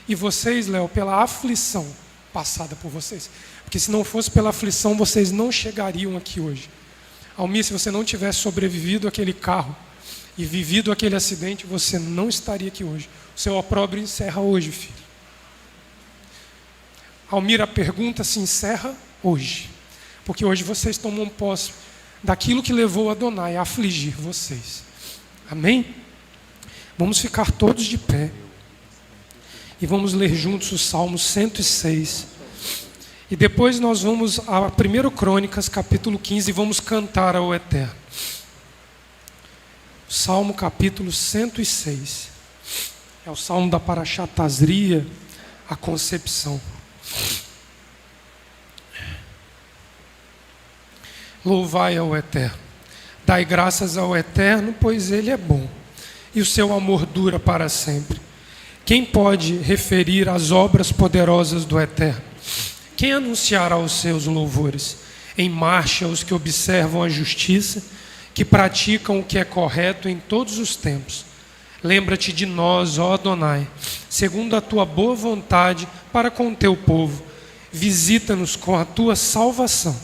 Speaker 2: E vocês, Léo, pela aflição passada por vocês. Porque se não fosse pela aflição, vocês não chegariam aqui hoje. Almir, se você não tivesse sobrevivido àquele carro e vivido aquele acidente, você não estaria aqui hoje. O seu opróbrio encerra hoje, filho. Almir, a pergunta se encerra hoje. Porque hoje vocês tomam posse daquilo que levou Adonai a afligir vocês. Amém? Vamos ficar todos de pé. E vamos ler juntos o Salmo 106. E depois nós vamos a 1 Crônicas, capítulo 15, e vamos cantar ao Eterno. Salmo capítulo 106. É o salmo da parashatazria, a concepção. Louvai ao Eterno. Dai graças ao Eterno, pois Ele é bom, e o seu amor dura para sempre. Quem pode referir as obras poderosas do Eterno? Quem anunciará os seus louvores? Em marcha os que observam a justiça, que praticam o que é correto em todos os tempos. Lembra-te de nós, ó Adonai, segundo a tua boa vontade para com o teu povo. Visita-nos com a tua salvação,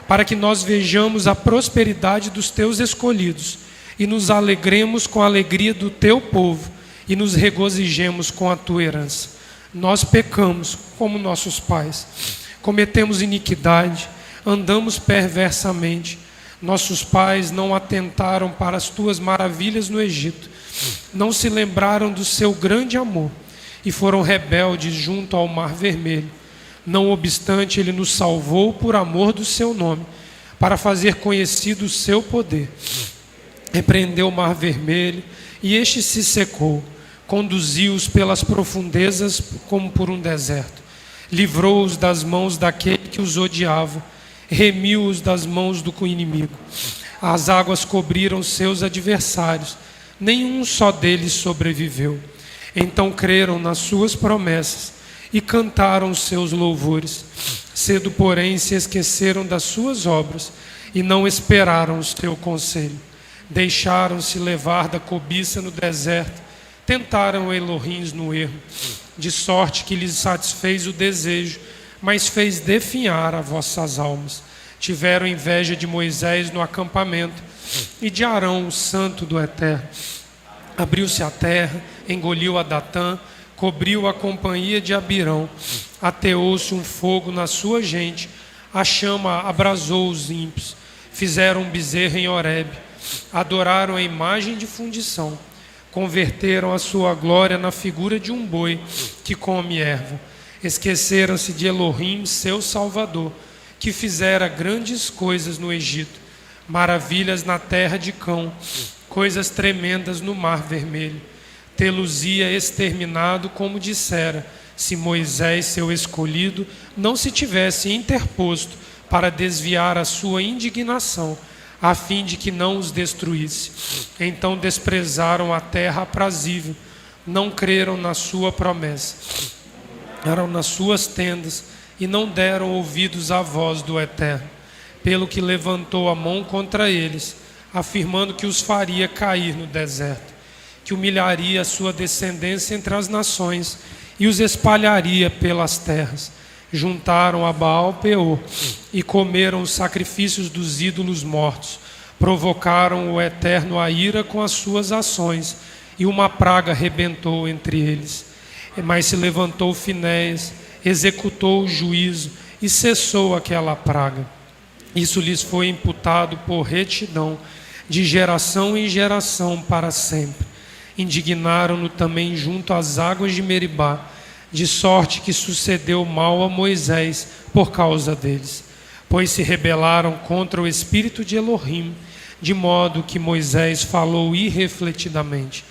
Speaker 2: para que nós vejamos a prosperidade dos teus escolhidos e nos alegremos com a alegria do teu povo e nos regozijemos com a tua herança. Nós pecamos como nossos pais, cometemos iniquidade, andamos perversamente. Nossos pais não atentaram para as tuas maravilhas no Egito, não se lembraram do seu grande amor e foram rebeldes junto ao Mar Vermelho. Não obstante, Ele nos salvou por amor do seu nome, para fazer conhecido o seu poder. Repreendeu o Mar Vermelho e este se secou. Conduziu-os pelas profundezas como por um deserto. Livrou-os das mãos daquele que os odiava. Remiu-os das mãos do inimigo. As águas cobriram seus adversários. Nenhum só deles sobreviveu. Então creram nas suas promessas e cantaram os seus louvores. Cedo, porém, se esqueceram das suas obras e não esperaram o seu conselho. Deixaram-se levar da cobiça no deserto, tentaram Elohim no erro, de sorte que lhes satisfez o desejo, mas fez definhar as vossas almas. Tiveram inveja de Moisés no acampamento e de Arão, o santo do Eterno. Abriu-se a terra, engoliu a Datã, cobriu a companhia de Abirão. Ateou-se um fogo na sua gente, a chama abrasou os ímpios. Fizeram um bezerro em Horebe, adoraram a imagem de fundição. Converteram a sua glória na figura de um boi que come erva. Esqueceram-se de Elohim, seu Salvador, que fizera grandes coisas no Egito, maravilhas na terra de Cão, coisas tremendas no mar vermelho. Tê-los-ia exterminado, como dissera, se Moisés, seu escolhido, não se tivesse interposto para desviar a sua indignação, a fim de que não os destruísse. Então desprezaram a terra aprazível, não creram na sua promessa. Eram nas suas tendas e não deram ouvidos à voz do Eterno, pelo que levantou a mão contra eles, afirmando que os faria cair no deserto, que humilharia a sua descendência entre as nações e os espalharia pelas terras. Juntaram a Baal-Peor e comeram os sacrifícios dos ídolos mortos. Provocaram o Eterno a ira com as suas ações, e uma praga rebentou entre eles. Mas se levantou Finéias, executou o juízo e cessou aquela praga. Isso lhes foi imputado por retidão, de geração em geração para sempre. Indignaram-no também junto às águas de Meribá, de sorte que sucedeu mal a Moisés por causa deles, pois se rebelaram contra o espírito de Elohim, de modo que Moisés falou irrefletidamente.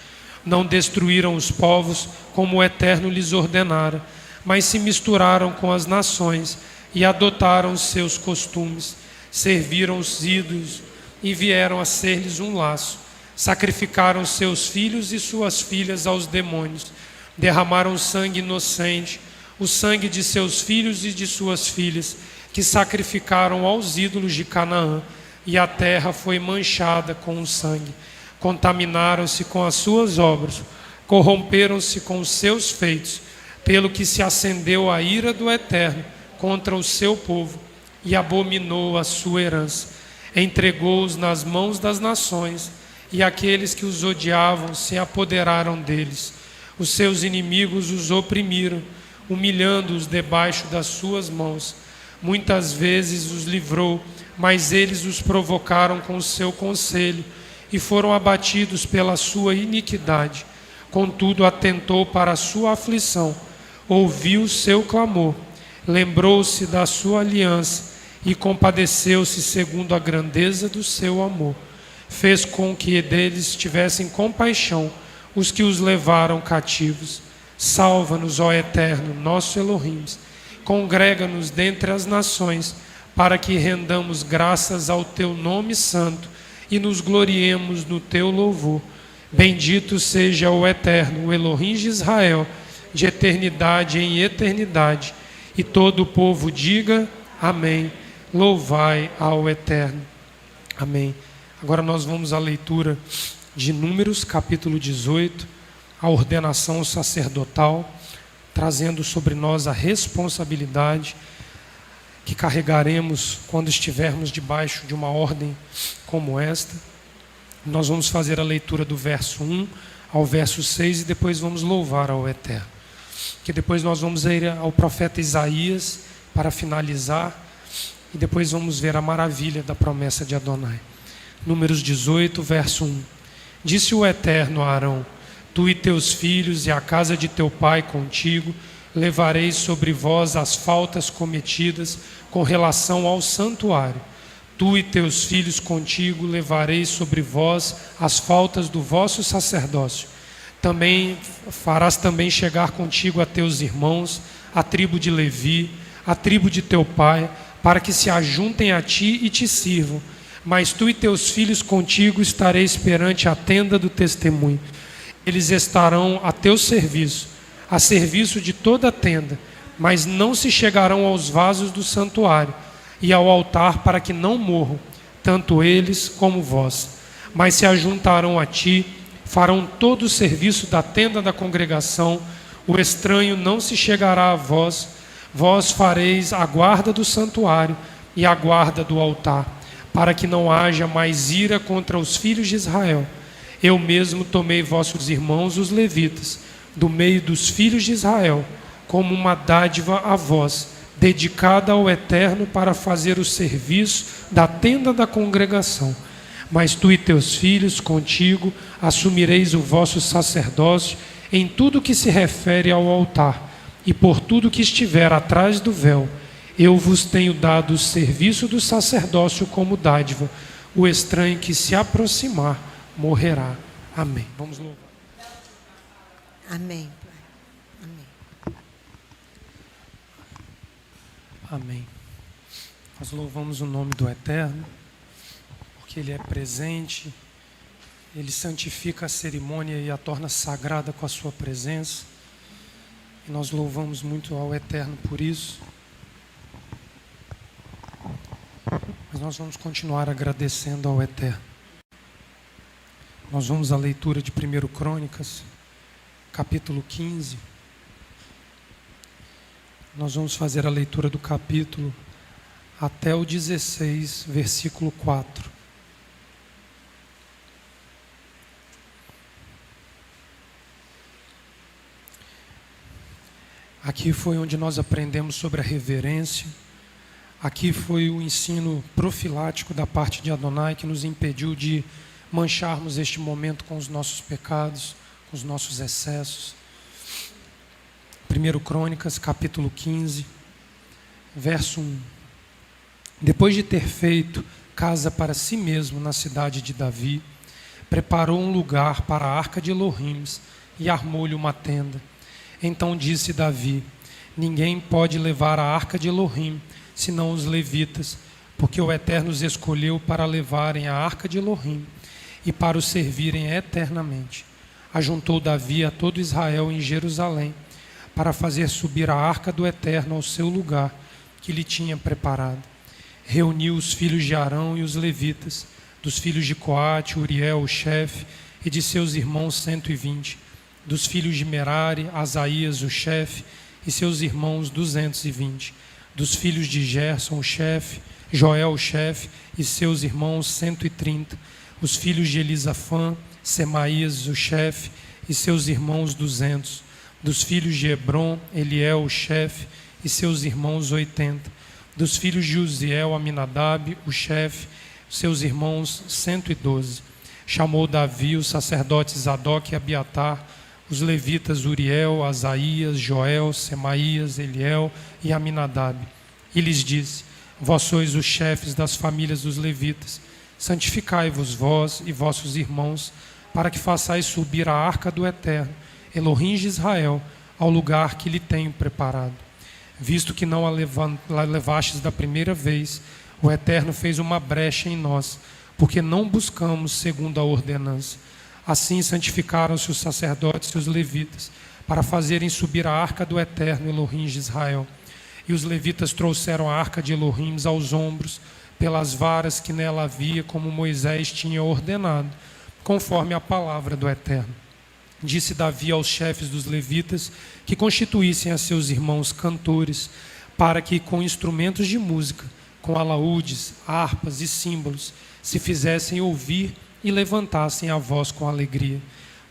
Speaker 2: Não destruíram os povos como o Eterno lhes ordenara, mas se misturaram com as nações e adotaram os seus costumes, serviram os ídolos e vieram a ser-lhes um laço. Sacrificaram seus filhos e suas filhas aos demônios, derramaram sangue inocente, o sangue de seus filhos e de suas filhas, que sacrificaram aos ídolos de Canaã, e a terra foi manchada com o sangue. Contaminaram-se com as suas obras, corromperam-se com os seus feitos, pelo que se acendeu a ira do Eterno contra o seu povo, e abominou a sua herança. Entregou-os nas mãos das nações, e aqueles que os odiavam se apoderaram deles. Os seus inimigos os oprimiram, humilhando-os debaixo das suas mãos. Muitas vezes os livrou, mas eles os provocaram com o seu conselho e foram abatidos pela sua iniquidade. Contudo, atentou para a sua aflição, ouviu o seu clamor, lembrou-se da sua aliança e compadeceu-se segundo a grandeza do seu amor. Fez com que deles tivessem compaixão os que os levaram cativos. Salva-nos, ó Eterno, nosso Elohim. Congrega-nos dentre as nações, para que rendamos graças ao teu nome santo e nos gloriemos no teu louvor. Bendito seja o Eterno, o Elohim de Israel, de eternidade em eternidade. E todo o povo diga amém. Louvai ao Eterno. Amém. Agora nós vamos à leitura de Números, capítulo 18, a ordenação sacerdotal, trazendo sobre nós a responsabilidade que carregaremos quando estivermos debaixo de uma ordem como esta. Nós vamos fazer a leitura do verso 1 ao verso 6 e depois vamos louvar ao Eterno. Que depois nós vamos ir ao profeta Isaías para finalizar e depois vamos ver a maravilha da promessa de Adonai. Números 18, verso 1. Disse o Eterno a Arão: Tu e teus filhos e a casa de teu pai contigo levareis sobre vós as faltas cometidas com relação ao santuário. Tu e teus filhos contigo levareis sobre vós as faltas do vosso sacerdócio. Também farás também chegar contigo a teus irmãos, a tribo de Levi, a tribo de teu pai, para que se ajuntem a ti e te sirvam. Mas tu e teus filhos contigo estareis perante a tenda do testemunho. Eles estarão a teu serviço, a serviço de toda a tenda, mas não se chegarão aos vasos do santuário e ao altar, para que não morram, tanto eles como vós. mas se ajuntarão a ti, farão todo o serviço da tenda da congregação, o estranho não se chegará a vós, vós fareis a guarda do santuário e a guarda do altar, para que não haja mais ira contra os filhos de Israel. Eu mesmo tomei vossos irmãos, os levitas, do meio dos filhos de Israel, como uma dádiva a vós, dedicada ao Eterno para fazer o serviço da tenda da congregação. Mas tu e teus filhos contigo assumireis o vosso sacerdócio em tudo que se refere ao altar, e por tudo que estiver atrás do véu. Eu vos tenho dado o serviço do sacerdócio como dádiva. O estranho que se aproximar morrerá. Amém. Vamos louvar.
Speaker 1: Amém, Pai. Amém.
Speaker 2: Amém. Nós louvamos o nome do Eterno, porque Ele é presente, Ele santifica a cerimônia e a torna sagrada com a sua presença. E nós louvamos muito ao Eterno por isso. Mas nós vamos continuar agradecendo ao Eterno. Nós vamos à leitura de 1 Crônicas, capítulo 15. Nós vamos fazer a leitura do capítulo até o 16, versículo 4. Aqui foi onde nós aprendemos sobre a reverência. Aqui foi o ensino profilático da parte de Adonai que nos impediu de mancharmos este momento com os nossos pecados, com os nossos excessos. 1 Crônicas, capítulo 15, verso 1. Depois de ter feito casa para si mesmo na cidade de Davi, preparou um lugar para a arca de Elohim e armou-lhe uma tenda. Então disse Davi: ninguém pode levar a arca de Elohim, senão os levitas, porque o Eterno os escolheu para levarem a arca de Elohim e para o servirem eternamente. Ajuntou Davi a todo Israel em Jerusalém, para fazer subir a arca do Eterno ao seu lugar, que lhe tinha preparado. Reuniu os filhos de Arão e os levitas, dos filhos de Coate, Uriel, o chefe, e de seus irmãos 120, dos filhos de Merari, Asaías, o chefe, e seus irmãos 220, dos filhos de Gerson, o chefe, Joel, o chefe, e seus irmãos 130, os filhos de Elisafã, Semaías, o chefe, e seus irmãos 200, dos filhos de Hebron, Eliel, o chefe, e seus irmãos 80, dos filhos de Uziel, Aminadab, o chefe, seus irmãos 112. Chamou Davi os sacerdotes Zadok e Abiatar, os levitas Uriel, Asaías, Joel, Semaías, Eliel e Aminadab. E lhes disse: vós sois os chefes das famílias dos levitas, santificai-vos vós e vossos irmãos, para que façais subir a arca do Eterno, Elohim de Israel, ao lugar que lhe tenho preparado. Visto que não a levastes da primeira vez, o Eterno fez uma brecha em nós, porque não buscamos segundo a ordenança. Assim santificaram-se os sacerdotes e os levitas, para fazerem subir a arca do Eterno, Elohim de Israel. E os levitas trouxeram a arca de Elohim aos ombros, pelas varas que nela havia, como Moisés tinha ordenado, conforme a palavra do Eterno. Disse Davi aos chefes dos levitas que constituíssem a seus irmãos cantores, para que com instrumentos de música, com alaúdes, harpas e símbolos, se fizessem ouvir e levantassem a voz com alegria.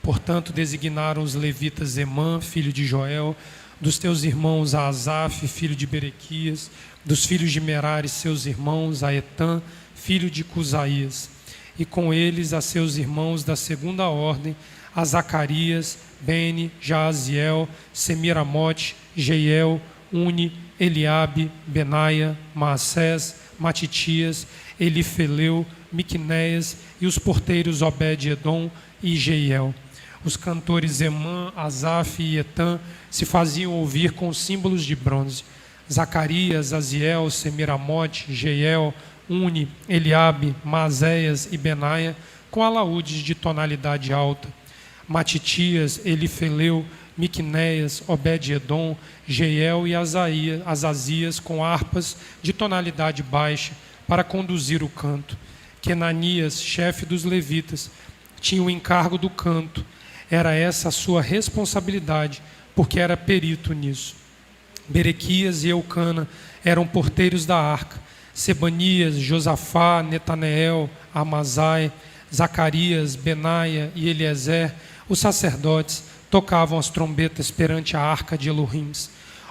Speaker 2: Portanto, designaram os levitas Emã, filho de Joel, dos teus irmãos a Asaf, filho de Berequias, dos filhos de Merari, seus irmãos, a Etã, filho de Cusaías, e com eles a seus irmãos da segunda ordem, a Zacarias, Bene, Jaaziel, Semiramote, Jeiel, Uni, Eliabe, Benaia, Maassés, Matitias, Elifeleu, Miqunéias e os porteiros Obed-Edom e Jeiel. Os cantores Emã, Asaf e Etã se faziam ouvir com símbolos de bronze. Zacarias, Aziel, Semiramote, Jeiel, Uni, Eliabe, Maaséias e Benaia com alaúdes de tonalidade alta. Matitias, Elifeleu, Miqunéias, Obed-Edom, Jeiel e Azazias com harpas de tonalidade baixa para conduzir o canto. Quenanias, chefe dos levitas, tinha o encargo do canto. Era essa a sua responsabilidade, porque era perito nisso. Berequias e Eucana eram porteiros da arca. Sebanias, Josafá, Netaneel, Amazai, Zacarias, Benaia e Eliezer, os sacerdotes, tocavam as trombetas perante a arca de Elohim.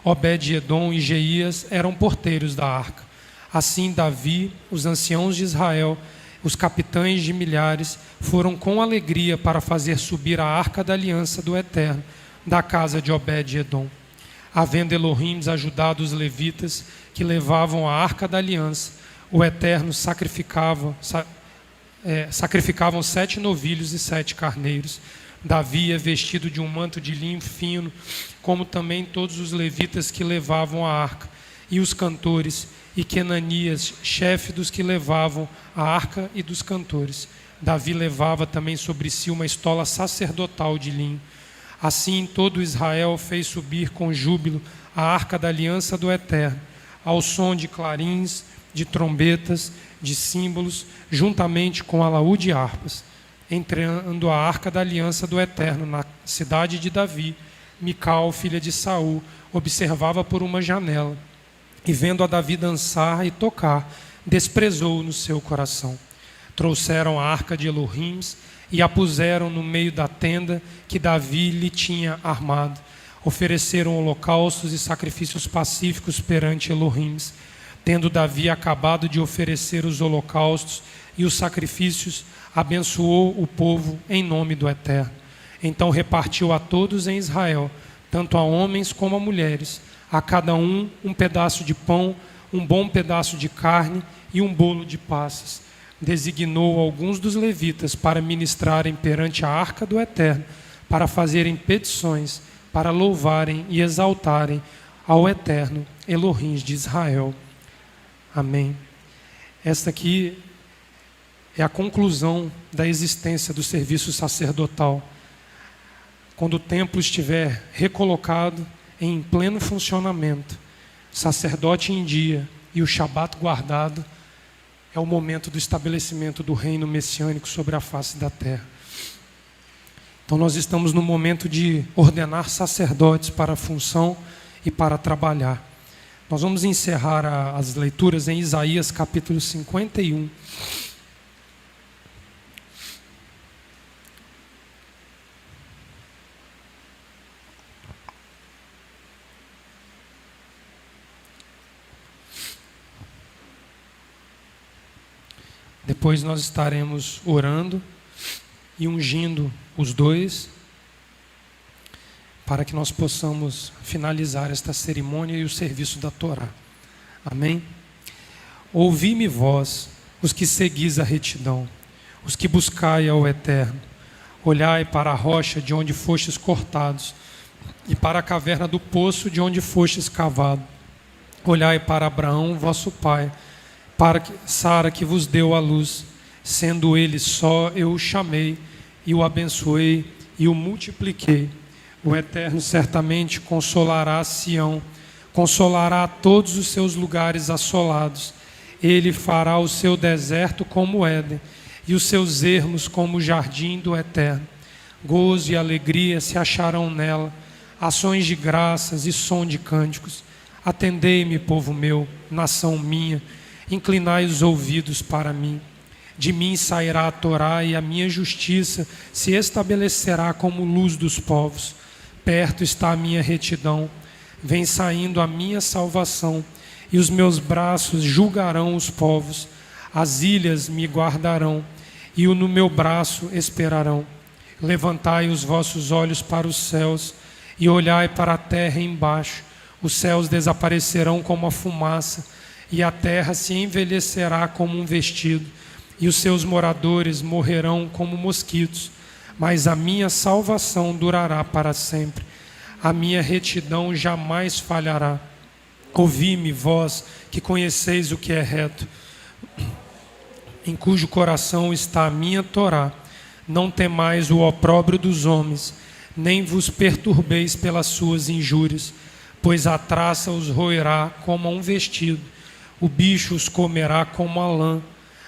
Speaker 2: Obed-edom e Jeías eram porteiros da arca. Assim Davi, os anciãos de Israel, os capitães de milhares, foram com alegria para fazer subir a arca da aliança do Eterno, da casa de Obed-edom. Havendo Elohim ajudado os levitas que levavam a arca da aliança, o Eterno sacrificavam 7 novilhos e 7 carneiros. Davi é vestido de um manto de linho fino, como também todos os levitas que levavam a arca, e os cantores, e Quenanias, chefe dos que levavam a arca e dos cantores. Davi levava também sobre si uma estola sacerdotal de linho. Assim todo Israel fez subir com júbilo a arca da aliança do Eterno, ao som de clarins, de trombetas, de símbolos, juntamente com alaúde e harpas. Entrando a arca da aliança do Eterno na cidade de Davi, Mical, filha de Saul, observava por uma janela, e vendo a Davi dançar e tocar, desprezou no seu coração. Trouxeram a arca de Elohim e a puseram no meio da tenda que Davi lhe tinha armado. Ofereceram holocaustos e sacrifícios pacíficos perante Elohim. Tendo Davi acabado de oferecer os holocaustos e os sacrifícios, abençoou o povo em nome do Eterno. Então repartiu a todos em Israel, tanto a homens como a mulheres, a cada um pedaço de pão, um bom pedaço de carne e um bolo de passas. Designou alguns dos levitas para ministrarem perante a arca do Eterno, para fazerem petições, para louvarem e exaltarem ao Eterno, Elohim de Israel. Amém. Esta aqui é a conclusão da existência do serviço sacerdotal. Quando o templo estiver recolocado em pleno funcionamento, sacerdote em dia e o Shabat guardado, é o momento do estabelecimento do reino messiânico sobre a face da terra. Então nós estamos no momento de ordenar sacerdotes para a função e para trabalhar. Nós vamos encerrar as leituras em Isaías capítulo 51. Depois nós estaremos orando e ungindo os dois, para que nós possamos finalizar esta cerimônia e o serviço da Torá. Amém? Ouvi-me vós, os que seguis a retidão, os que buscai ao Eterno. Olhai para a rocha de onde fostes cortados, e para a caverna do poço de onde fostes cavado. Olhai para Abraão, vosso pai, para Sara que vos deu a luz, sendo ele só eu o chamei, e o abençoei, e o multipliquei. O Eterno certamente consolará Sião, consolará todos os seus lugares assolados. Ele fará o seu deserto como Éden, e os seus ermos como o jardim do Eterno. Gozo e alegria se acharão nela, ações de graças e som de cânticos. Atendei-me, povo meu, nação minha, inclinai os ouvidos para mim. De mim sairá a Torá e a minha justiça se estabelecerá como luz dos povos. Perto está a minha retidão, vem saindo a minha salvação, e os meus braços julgarão os povos. As ilhas me guardarão, e no meu braço esperarão. Levantai os vossos olhos para os céus, e olhai para a terra embaixo. Os céus desaparecerão como a fumaça, e a terra se envelhecerá como um vestido, e os seus moradores morrerão como mosquitos. Mas a minha salvação durará para sempre, a minha retidão jamais falhará. Ouvi-me, vós que conheceis o que é reto, em cujo coração está a minha Torá. Não temais o opróbrio dos homens, nem vos perturbeis pelas suas injúrias, pois a traça os roerá como a um vestido, o bicho os comerá como a lã.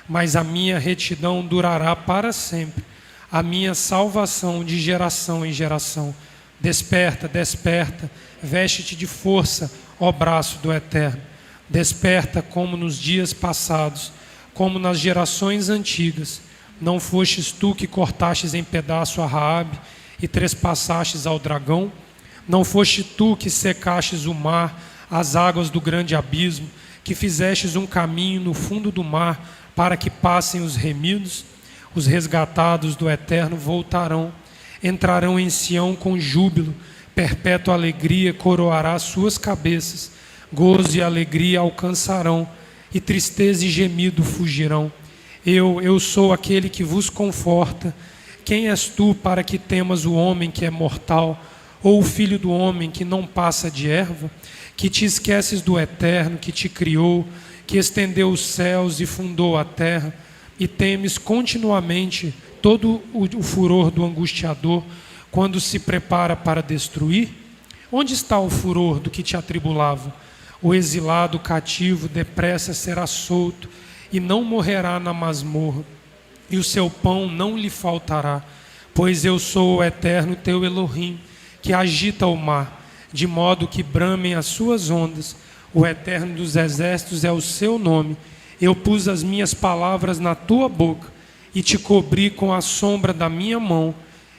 Speaker 2: mas a minha retidão durará para sempre, a minha salvação de geração em geração. Desperta, desperta, veste-te de força, ó braço do Eterno. Desperta como nos dias passados, como nas gerações antigas. Não fostes tu que cortastes em pedaço a Raabe e trespassastes ao dragão? Não foste tu que secastes o mar, as águas do grande abismo, que fizestes um caminho no fundo do mar, para que passem os remidos? Os resgatados do Eterno voltarão, entrarão em Sião com júbilo, perpétua alegria coroará suas cabeças, gozo e alegria alcançarão, e tristeza e gemido fugirão. Eu sou aquele que vos conforta. Quem és tu para que temas o homem que é mortal, ou o filho do homem que não passa de erva? Que te esqueces do Eterno que te criou, que estendeu os céus e fundou a terra, e temes continuamente todo o furor do angustiador, quando se prepara para destruir? Onde está o furor do que te atribulava? O exilado cativo depressa será solto, e não morrerá na masmorra, e o seu pão não lhe faltará, pois eu sou o Eterno teu Elohim, que agita o mar, de modo que bramem as suas ondas. O Eterno dos exércitos é o seu nome. Eu pus as minhas palavras na tua boca e te cobri com a sombra da minha mão.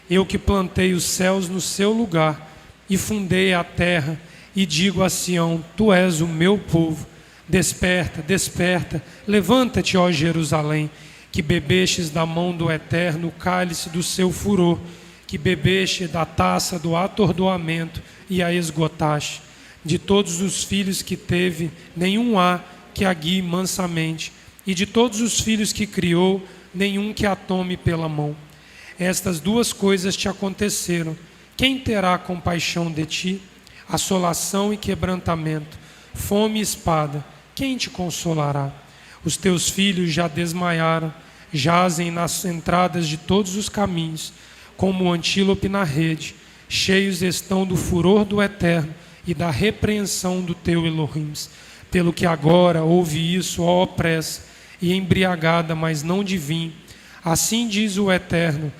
Speaker 2: Eu que plantei os céus no seu lugar e fundei a terra, e digo a Sião: tu és o meu povo. Desperta, desperta, levanta-te, ó Jerusalém, que bebestes da mão do Eterno o cálice do seu furor, que bebeste da taça do atordoamento e a esgotaste. De todos os filhos que teve, nenhum há que a guie mansamente, e de todos os filhos que criou, nenhum que a tome pela mão. Estas duas coisas te aconteceram. Quem terá compaixão de ti? Assolação e quebrantamento, fome e espada. Quem te consolará? Os teus filhos já desmaiaram, jazem nas entradas de todos os caminhos, como o antílope na rede. Cheios estão do furor do Eterno e da repreensão do teu Elohim. Pelo que agora ouve isso, ó opressa, e embriagada, mas não de vinho. Assim diz o Eterno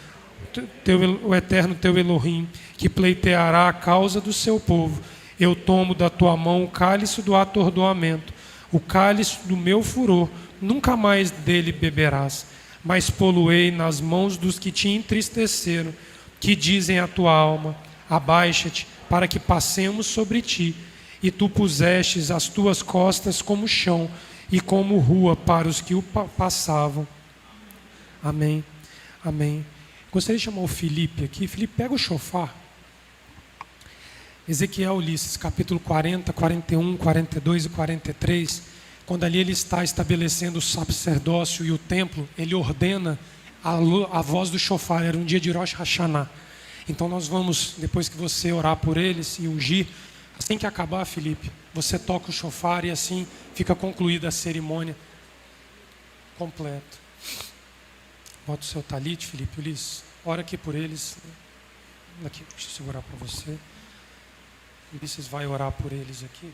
Speaker 2: teu Elohim, que pleiteará a causa do seu povo. Eu tomo da tua mão o cálice do atordoamento, o cálice do meu furor, nunca mais dele beberás, mas poluei nas mãos dos que te entristeceram, que dizem à tua alma: abaixa-te, para que passemos sobre ti. E tu pusestes as tuas costas como chão e como rua para os que o passavam. Amém, amém. Gostaria de chamar o Felipe aqui. Felipe, pega o shofar. Ezequiel, Ulisses, capítulo 40, 41, 42 e 43, quando ali ele está estabelecendo o sacerdócio e o templo, ele ordena a voz do shofar. Era um dia de Rosh Hashanah. Então nós vamos, depois que você orar por eles e ungir, assim que acabar, Felipe, você toca o shofar e assim fica concluída a cerimônia completa. Bota o seu talite, Felipe. Ulisses, ora aqui por eles. Aqui, deixa eu segurar para você. Ulisses vai orar por eles aqui.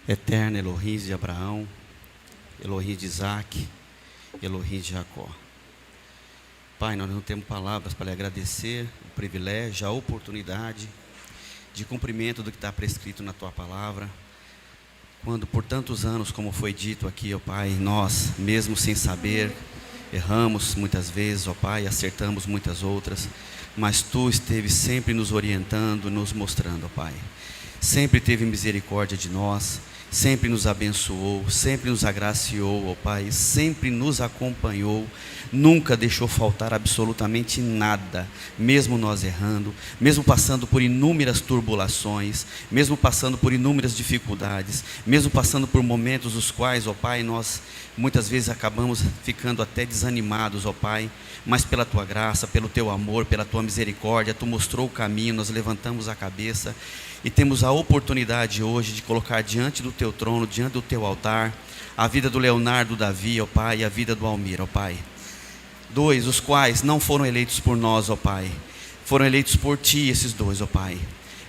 Speaker 3: Eterno Elohim de Abraão, Elohim de Isaac, Elohim de Jacó. Pai, nós não temos palavras para lhe agradecer o privilégio, a oportunidade de cumprimento do que está prescrito na tua palavra. Quando por tantos anos, como foi dito aqui, ó Pai, nós, mesmo sem saber, erramos muitas vezes, ó Pai, acertamos muitas outras, mas tu esteve sempre nos orientando, nos mostrando, ó Pai. Sempre teve misericórdia de nós, sempre nos abençoou, sempre nos agraciou, ó Pai, sempre nos acompanhou, nunca deixou faltar absolutamente nada, mesmo nós errando, mesmo passando por inúmeras turbulações, mesmo passando por inúmeras dificuldades, mesmo passando por momentos os quais, ó Pai, nós muitas vezes acabamos ficando até desanimados, ó Pai, mas pela Tua graça, pelo Teu amor, pela Tua misericórdia, Tu mostrou o caminho, nós levantamos a cabeça e temos a oportunidade hoje de colocar diante do Teu trono, diante do Teu altar, a vida do Leonardo Davi, ó Pai, e a vida do Almir, ó Pai. Dois, os quais não foram eleitos por nós, ó Pai, foram eleitos por Ti, esses dois, ó Pai.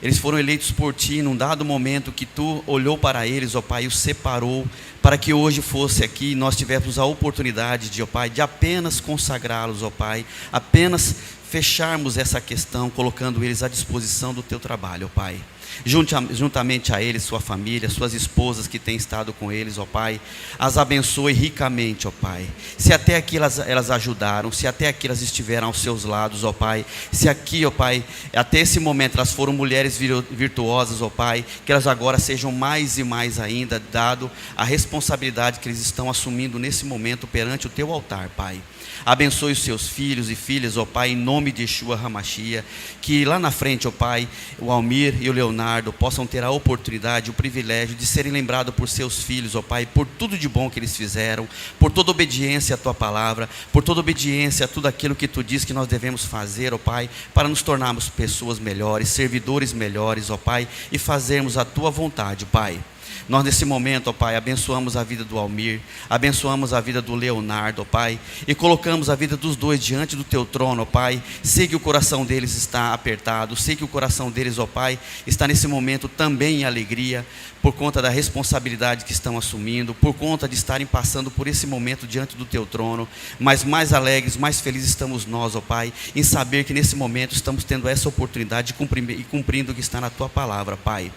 Speaker 3: Eles foram eleitos por Ti num dado momento que Tu olhou para eles, ó Pai, e os separou para que hoje fosse aqui, nós tivéssemos a oportunidade de, ó Pai, de apenas consagrá-los, ó Pai, apenas fecharmos essa questão, colocando eles à disposição do Teu trabalho, ó Pai. Juntamente a eles, sua família, suas esposas que têm estado com eles, ó Pai, as abençoe ricamente, ó Pai. Se até aqui elas ajudaram, se até aqui elas estiveram aos seus lados, ó Pai, se aqui, ó Pai, até esse momento elas foram mulheres virtuosas, ó Pai, que elas agora sejam mais e mais ainda, dado a responsabilidade que eles estão assumindo nesse momento perante o Teu altar, Pai. Abençoe os seus filhos e filhas, ó Pai, em nome de Yeshua HaMashiach, que lá na frente, ó Pai, o Almir e o Leonardo possam ter a oportunidade, o privilégio de serem lembrados por seus filhos, ó Pai, por tudo de bom que eles fizeram, por toda obediência à Tua palavra, por toda obediência a tudo aquilo que Tu diz que nós devemos fazer, ó Pai, para nos tornarmos pessoas melhores, servidores melhores, ó Pai, e fazermos a Tua vontade, Pai. Nós nesse momento, ó Pai, abençoamos a vida do Almir, abençoamos a vida do Leonardo, ó Pai, e colocamos a vida dos dois diante do Teu trono, ó Pai. Sei que o coração deles está apertado, sei que o coração deles, ó Pai, está nesse momento também em alegria, por conta da responsabilidade que estão assumindo, por conta de estarem passando por esse momento diante do Teu trono, mas mais alegres, mais felizes estamos nós, ó Pai, em saber que nesse momento estamos tendo essa oportunidade de cumprindo o que está na Tua palavra, Pai.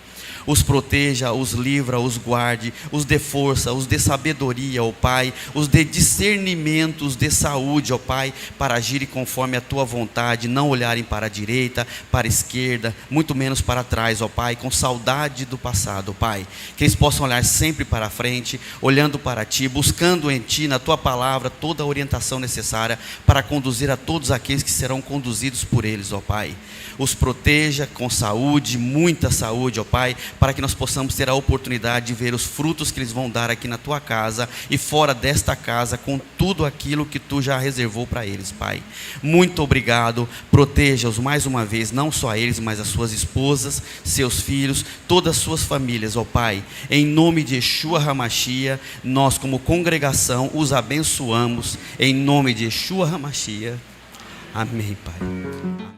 Speaker 3: Os proteja, os livra, os guarde, os dê força, os dê sabedoria, ó Pai, os dê discernimento, os dê saúde, ó Pai, para agirem conforme a Tua vontade, não olharem para a direita, para a esquerda, muito menos para trás, ó Pai, com saudade do passado, ó Pai, que eles possam olhar sempre para a frente, olhando para Ti, buscando em Ti, na Tua palavra, toda a orientação necessária para conduzir a todos aqueles que serão conduzidos por eles, ó Pai. Os proteja com saúde, muita saúde, ó Pai, para que nós possamos ter a oportunidade de ver os frutos que eles vão dar aqui na Tua casa e fora desta casa, com tudo aquilo que Tu já reservou para eles, Pai. Muito obrigado, proteja-os mais uma vez, não só eles, mas as suas esposas, seus filhos, todas as suas famílias, ó Pai. Em nome de Yeshua HaMashiach, nós como congregação os abençoamos, em nome de Yeshua HaMashiach. Amém, Pai.